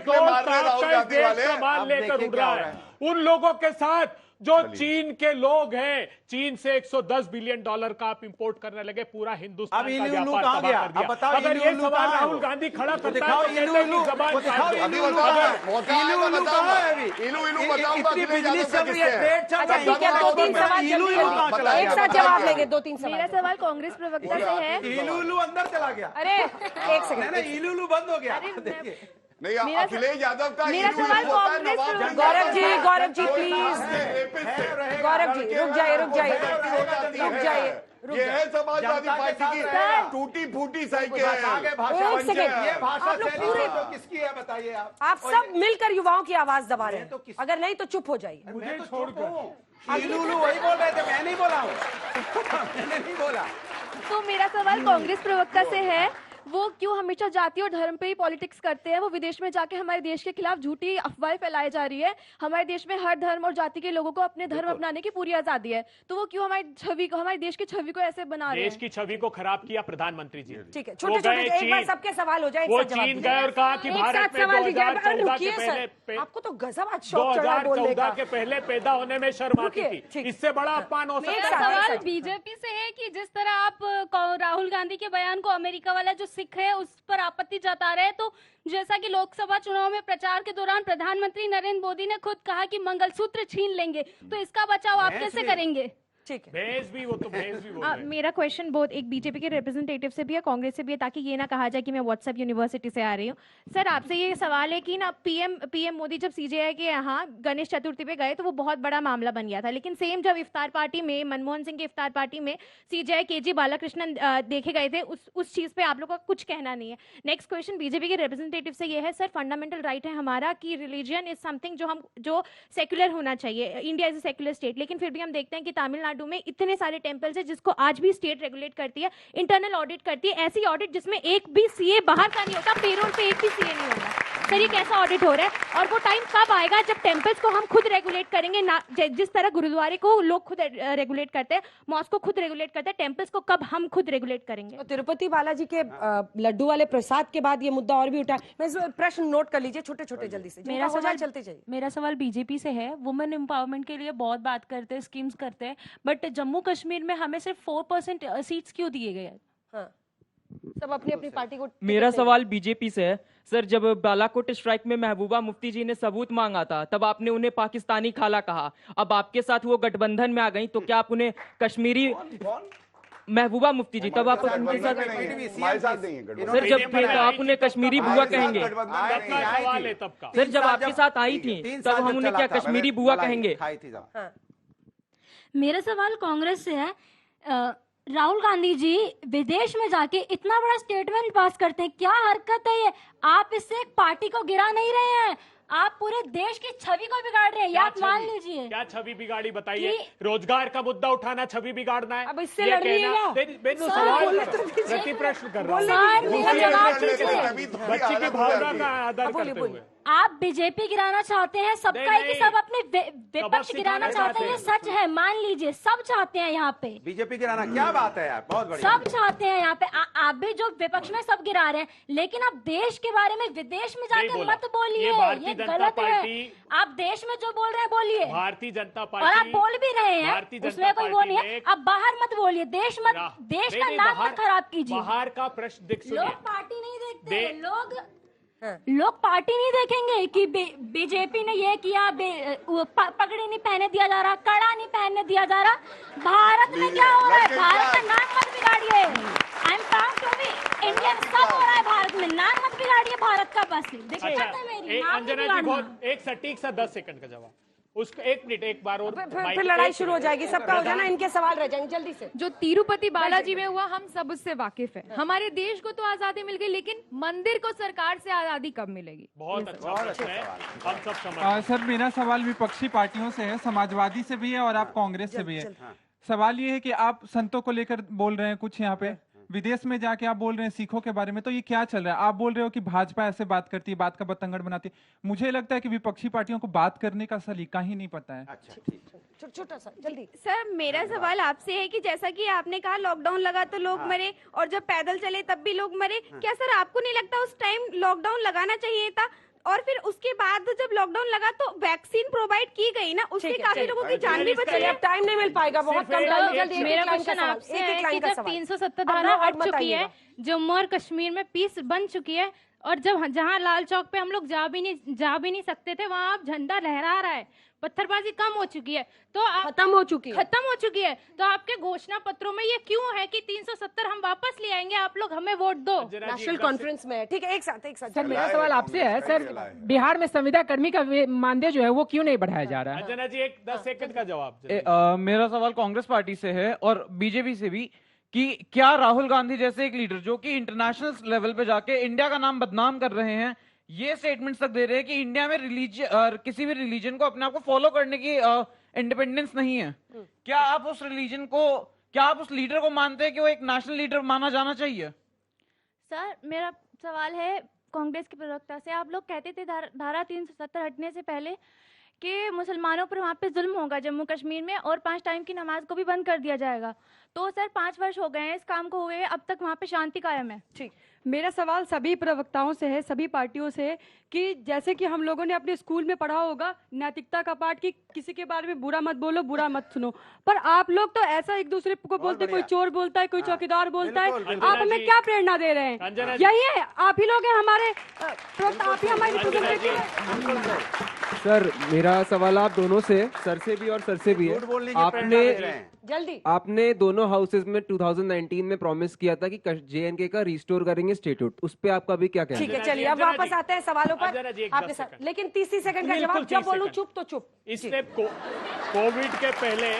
देश का माल लेकर उड़ रहा है। उन लोगों के साथ जो चीन के लोग हैं, चीन से $110 बिलियन का आप इंपोर्ट करने लगे, पूरा हिंदुस्तान का व्यापार तबाह कर दिया। अगर ये सवाल राहुल गांधी खड़ा करता है तो कहते हैं कि जबान एक साथ जवाब लेंगे, 2-3 सवाल। मेरा सवाल कांग्रेस प्रवक्ता से है। इलू अंदर चला गया। अरे एक सेकंड, इलू बंद हो गया। नहीं, अखिलेश यादव का मेरा सवाल कांग्रेस। गौरव जी प्लीज, गौरव जी रुक जाइए। ये है समाजवादी पार्टी की टूटी फूटी साइकिल। एक सेकंड, ये भाषा आप लोग पूरे किसकी है बताइए आप सब मिलकर युवाओं की आवाज दबा रहे हैं, अगर नहीं तो चुप हो जाइए। मुझे छोड़कर इलू वही बोल रहे थे, मैं नहीं बोला हूँ। मैंने नहीं बोला। तो मेरा सवाल कांग्रेस प्रवक्ता से है। वो क्यों हमेशा जाति और धर्म पे ही पॉलिटिक्स करते हैं। वो विदेश में जाके हमारे देश के खिलाफ झूठी अफवाहें फैलाई जा रही है। हमारे देश में हर धर्म और जाति के लोगों को अपने धर्म अपनाने की पूरी आजादी है, तो वो क्यों हमारी छवि को, हमारे देश की छवि को ऐसे बना रहे हैं। देश की छवि को खराब किया प्रधानमंत्री जी। ठीक है, छोटे-छोटे एक बार सबके सवाल हो जाए। वो चीन गए और कहा कि भारत में 2014 के पहले, आपको तो गजब आज शौक चढ़ा बोलने का। 2014 के पहले पैदा होने में शर्म आती थी, इससे बड़ा अपमान हो सकता है। सवाल बीजेपी से है कि जिस तरह आप राहुल गांधी के बयान को अमेरिका वाला जो सिख है उस पर आपत्ति जता रहे हैं, तो जैसा कि लोकसभा चुनाव में प्रचार के दौरान प्रधानमंत्री नरेंद्र मोदी ने खुद कहा कि मंगलसूत्र छीन लेंगे, तो इसका बचाव आप कैसे करेंगे? ठीक है, भैंस भी वो तो भैंस भी बोल रहे हैं। मेरा क्वेश्चन बहुत एक बीजेपी के रिप्रेजेंटेटिव से भी है, कांग्रेस से भी है, ताकि ये ना कहा जाए कि मैं व्हाट्सएप यूनिवर्सिटी से आ रही हूँ। सर आपसे ये सवाल है कि ना पीएम मोदी जब सीजेआई के यहाँ गणेश चतुर्थी पे गए तो वो बहुत बड़ा मामला बन गया था, लेकिन सेम जब इफ्तार पार्टी में मनमोहन सिंह की इफ्तार पार्टी में सीजेआई केजी बालाकृष्णन देखे गए थे, उस चीज पे आप लोगों का कुछ कहना नहीं है। नेक्स्ट क्वेश्चन बीजेपी के रिप्रेजेंटेटिव से ये है, सर फंडामेंटल राइट है हमारा कि रिलीजन इज समथिंग जो सेक्युलर होना चाहिए, India is a secular state, लेकिन फिर भी हम देखते हैं कि तमिलनाडु में इतने सारे टेंपल्स है जिसको आज भी स्टेट रेगुलेट करती है, इंटरनल ऑडिट करती है, ऐसी ऑडिट जिसमें एक भी सीए बाहर का नहीं होता, पेरोल पे एक भी सीए नहीं होता। सर ये कैसा ऑडिट हो रहा है? और वो टाइम कब आएगा जब टेंपल्स को हम खुद रेगुलेट करेंगे, ना जिस तरह गुरुद्वारे को लोग खुद रेगुलेट करते हैं, मॉस्क को खुद रेगुलेट करते हैं, टेंपल्स को कब हम खुद रेगुलेट करेंगे? तो तिरुपति बालाजी के लड्डू वाले प्रसाद के बाद ये मुद्दा और भी उठा। मैं प्रश्न नोट कर लीजिए छोटे छोटे जल्दी से। मेरा सवाल बीजेपी से है। वुमेन एम्पावरमेंट के लिए बहुत बात करते हैं, स्कीम्स करते हैं, बट जम्मू कश्मीर में हमें सिर्फ 4% सीट्स क्यों दिए गए? हाँ, सब अपनी अपनी पार्टी को। मेरा सवाल बीजेपी से है। सर जब बालाकोट स्ट्राइक में महबूबा मुफ्ती जी ने सबूत मांगा था तब आपने उन्हें पाकिस्तानी खाला कहा, अब आपके साथ वो गठबंधन में आ गई तो क्या आप उन्हें कश्मीरी महबूबा मुफ्ती जी, तब आप उनके साथ सर जब थे तो आप उन्हें कश्मीरी बुआ कहेंगे? सर जब आपके साथ आई थी तब हम उन्हें क्या कश्मीरी बुआ कहेंगे? मेरा सवाल कांग्रेस से है। राहुल गांधी जी विदेश में जाके इतना बड़ा स्टेटमेंट पास करते हैं, क्या हरकत है ये? आप इससे एक पार्टी को गिरा नहीं रहे हैं, आप पूरे देश की छवि को बिगाड़ रहे हैं, आप मान लीजिए। क्या छवि बिगाड़ी बताइए? रोजगार का मुद्दा उठाना छवि बिगाड़ना है? अब इससे लड़ रही है सवाल प्रति प्रश्न कर रहा हूँ, बच्ची की भावना का आदर करते हुए। आप बीजेपी गिराना चाहते हैं, सबका एक ही सब अपने विपक्ष गिराना चाहते हैं, ये सच है, मान लीजिए सब चाहते हैं यहाँ पे। बीजेपी गिराना क्या बात है यार, बहुत बढ़िया। सब चाहते हैं यहाँ पे, आप भी जो विपक्ष में सब गिरा रहे हैं, लेकिन आप देश के बारे में विदेश में जाके मत बोलिए, ये गलत है। आप देश में जो बोल रहे हैं बोलिए, भारतीय जनता पार्टी, और आप बोल भी रहे हैं, उसमें कोई वो नहीं है। आप बाहर मत बोलिए, देश का नाम मत खराब कीजिए। बाहर का प्रश्न देख, लोग पार्टी नहीं देखते, लोग पार्टी नहीं देखेंगे कि बीजेपी ने ये किया, पगड़ी नहीं पहने दिया जा रहा, कड़ा नहीं पहनने दिया जा रहा। भारत में क्या हो रहा है? भारत का नाम मत बिगाड़िए। I am proud to be Indian, सब हो रहा है भारत में, नाम मत बिगाड़िए भारत का। बस देखिए अंजना जी बहुत एक सटीक सा 10 सेकंड का जवाब, उसको 1 मिनट एक बार और फिर लड़ाई शुरू हो जाएगी, सबका हो जाना, इनके सवाल रह जाएंगे जल्दी से। जो तिरुपति बालाजी में हुआ हम सब उससे वाकिफ है। हमारे देश को तो आजादी मिल गई, लेकिन मंदिर को सरकार से आजादी कब मिलेगी? बहुत अच्छा प्रश्न है, हम सब समझ। सर मेरा सवाल विपक्षी पार्टियों से है, समाजवादी से भी है और आप कांग्रेस से भी है। सवाल ये है कि आप संतों को लेकर बोल रहे हैं कुछ यहाँ पे, विदेश में जाके आप बोल रहे हैं सिखों के बारे में, तो ये क्या चल रहा है? आप बोल रहे हो कि भाजपा ऐसे बात करती है, बात का बतंगड़ बनाती है। मुझे लगता है कि विपक्षी पार्टियों को बात करने का सलीका ही नहीं पता है। अच्छा छोटा सा जल्दी। सर मेरा सवाल आपसे है कि जैसा कि आपने कहा लॉकडाउन लगा तो लोग मरे, और जब पैदल चले तब भी लोग मरे, क्या सर आपको नहीं लगता उस टाइम लॉकडाउन लगाना चाहिए था? और फिर उसके बाद जब लॉकडाउन लगा तो वैक्सीन प्रोवाइड की गई ना, उससे काफी लोगों की जान भी बची। अब टाइम नहीं मिल पाएगा, बहुत कम टाइम। मेरा क्वेश्चन आपसे है कि जब 370 धारा हट चुकी है, जम्मू और कश्मीर में पीस बन चुकी है, और जब जहां लाल चौक पे हम लोग जा भी नहीं सकते थे, वहां आप झंडा लहरा रहा है, पत्थरबाजी कम हो चुकी है, तो खत्म हो चुकी है, तो आपके घोषणा पत्रों में ये क्यों है कि 370 हम वापस ले आएंगे, आप लोग हमें वोट दो? नेशनल कॉन्फ्रेंस में। ठीक है, एक साथ सर मेरा सवाल आपसे है, सर बिहार में संविदा कर्मी का मानदेय जो है वो क्यों नहीं बढ़ाया जा रहा है? अंजना जी एक 10 सेकंड का जवाब। मेरा सवाल कांग्रेस पार्टी से है और बीजेपी से भी, कि क्या राहुल गांधी जैसे एक लीडर जो कि इंटरनेशनल लेवल पे जाके इंडिया का नाम बदनाम कर रहे हैं, ये स्टेटमेंट्स तक दे रहे हैं कि इंडिया में किसी भी रिलीजन को अपने आप को फॉलो करने की इंडिपेंडेंस नहीं है, क्या आप उस लीडर को मानते हैं कि वो एक नेशनल लीडर माना जाना चाहिए? सर मेरा सवाल है कांग्रेस के प्रवक्ता से। आप लोग कहते थे धारा 370 हटने से पहले कि मुसलमानों पर वहाँ पे जुल्म होगा जम्मू कश्मीर में और 5 टाइम की नमाज को भी बंद कर दिया जाएगा। तो सर 5 वर्ष हो गए हैं इस काम को हुए, अब तक वहाँ पे शांति कायम है। ठीक, मेरा सवाल सभी प्रवक्ताओं से है, सभी पार्टियों से है कि जैसे कि हम लोगों ने अपने स्कूल में पढ़ा होगा नैतिकता का पाठ कि किसी के बारे में बुरा मत बोलो, बुरा मत सुनो, पर आप लोग तो ऐसा एक दूसरे को बोलते, कोई चोर बोलता है, कोई चौकीदार बोलता है। आप हमें क्या प्रेरणा दे रहे हैं? यही है, आप ही लोग हैं हमारे प्रवक्ता, आप ही हमारे रिप्रेजेंटेटिव हैं। सर मेरा सवाल आप दोनों से, सर से भी और सर से भी है। आपने दोनों हाउसेज में 2019 में प्रॉमिस किया था कि JNK का रिस्टोर करेंगे स्टेट्यूट, उस पे आपका भी क्या कहना है? ठीक है, चलिए अब वापस आते हैं सवालों पर आपके साथ, लेकिन 30 सेकंड का जवाब, जब बोलूं चुप तो चुप। इसने कोविड के पहले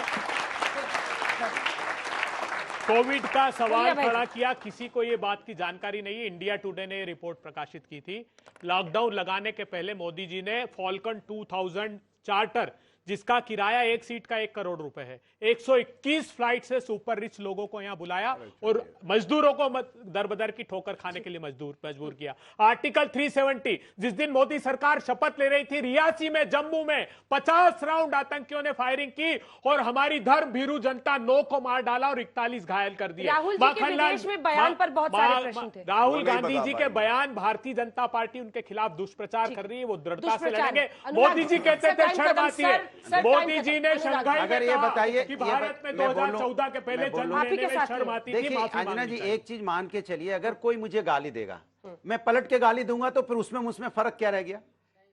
कोविड का सवाल खड़ा किया, किसी को ये बात की जानकारी नहीं है। इंडिया टुडे ने रिपोर्ट प्रकाशित की थी, लॉकडाउन लगाने के पहले मोदी जी ने फॉल्कन 2000 चार्टर, जिसका किराया 1 सीट का 1 करोड़ रुपए है, 121 फ्लाइट से सुपर रिच लोगों को यहां बुलाया और मजदूरों को दरबदर की ठोकर खाने के लिए मजबूर किया। आर्टिकल 370, जिस दिन मोदी सरकार शपथ ले रही थी, रियासी में, जम्मू में 50 राउंड आतंकियों ने फायरिंग की और हमारी धर्म भीरू जनता 9 को मार डाला और 41 घायल कर दिए। राहुल जी के विदेश में बयान पर बहुत सारे प्रश्न थे। राहुल गांधी जी के बयान, भारतीय जनता पार्टी उनके खिलाफ दुष्प्रचार कर रही है, वो दृढ़ता से लड़ेंगे। मोदी जी कहते थे शर्म आती है, मोदी जी ने शंघाई अगर ये बताइए कि भारत में 2014 के पहले जन्म लेने में शर्म आती थी। देखिए अंजना जी, एक चीज मान के चलिए, अगर कोई मुझे गाली देगा, मैं पलट के गाली दूंगा, तो फिर उसमें मुझमें फर्क क्या रह गया?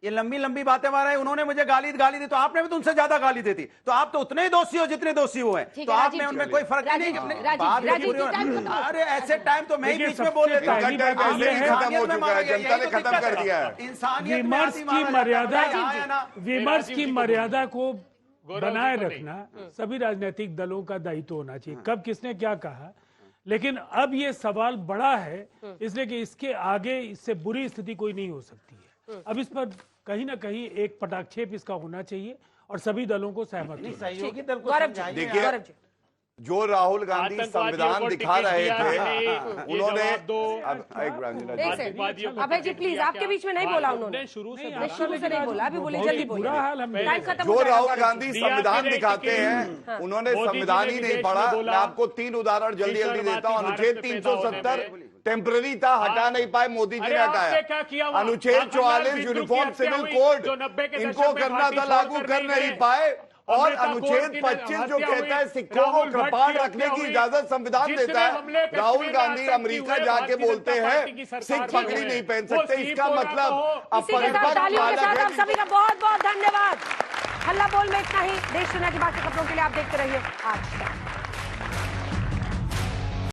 ये लंबी लंबी बातें मार रहे हैं, उन्होंने मुझे गाली दी तो आपने भी तो उनसे ज्यादा गाली दी थी, तो आप तो उतने ही दोषी हो जितने दोषी वो हैं, तो आप में उनमें कोई फर्क नहीं। अरे ऐसे टाइम तो मैं ही बीच में बोल लेता हूं, जनता ने खत्म कर दिया है। विमर्श की मर्यादा को बनाए रखना सभी राजनीतिक दलों का दायित्व होना चाहिए। कब किसने क्या कहा, लेकिन अब ये सवाल बड़ा है, इसलिए कि इसके आगे इससे बुरी स्थिति कोई नहीं हो सकती है। अब इस पर कहीं ना कहीं एक पटाक्षेप इसका होना चाहिए और सभी दलों को सहमत सहयोगी दल को देखिए, जो राहुल गांधी संविधान दिखा रहे थे, उन्होंने अभय जी प्लीज, आपके बीच में नहीं बोला उन्होंने, शुरू से नहीं बोला, अभी बोले जल्दी बोले। जो राहुल गांधी संविधान दिखाते हैं, उन्होंने संविधान ही नहीं पढ़ा। मैं आपको 3 उदाहरण जल्दी जल्दी देता हूं। अनुच्छेद 370 टेम्पररी था, हटा नहीं पाए, मोदी जी ने हटाया। अनुच्छेद 44 यूनिफॉर्म सिविल कोड, इनको करना था लागू, कर नहीं पाए। और अनुच्छेद 25 जो कहता है सिक्कों को कपाट रखने की इजाजत संविधान देता है। राहुल गांधी अमेरिका जाके बोलते हैं सिख पगड़ी नहीं पहन सकते, इसका मतलब अब आप सभी का बहुत बहुत धन्यवाद। हल्ला बोल में इतना ही। देश दुनिया की बाकी खबरों के लिए आप देखते रहिए आज।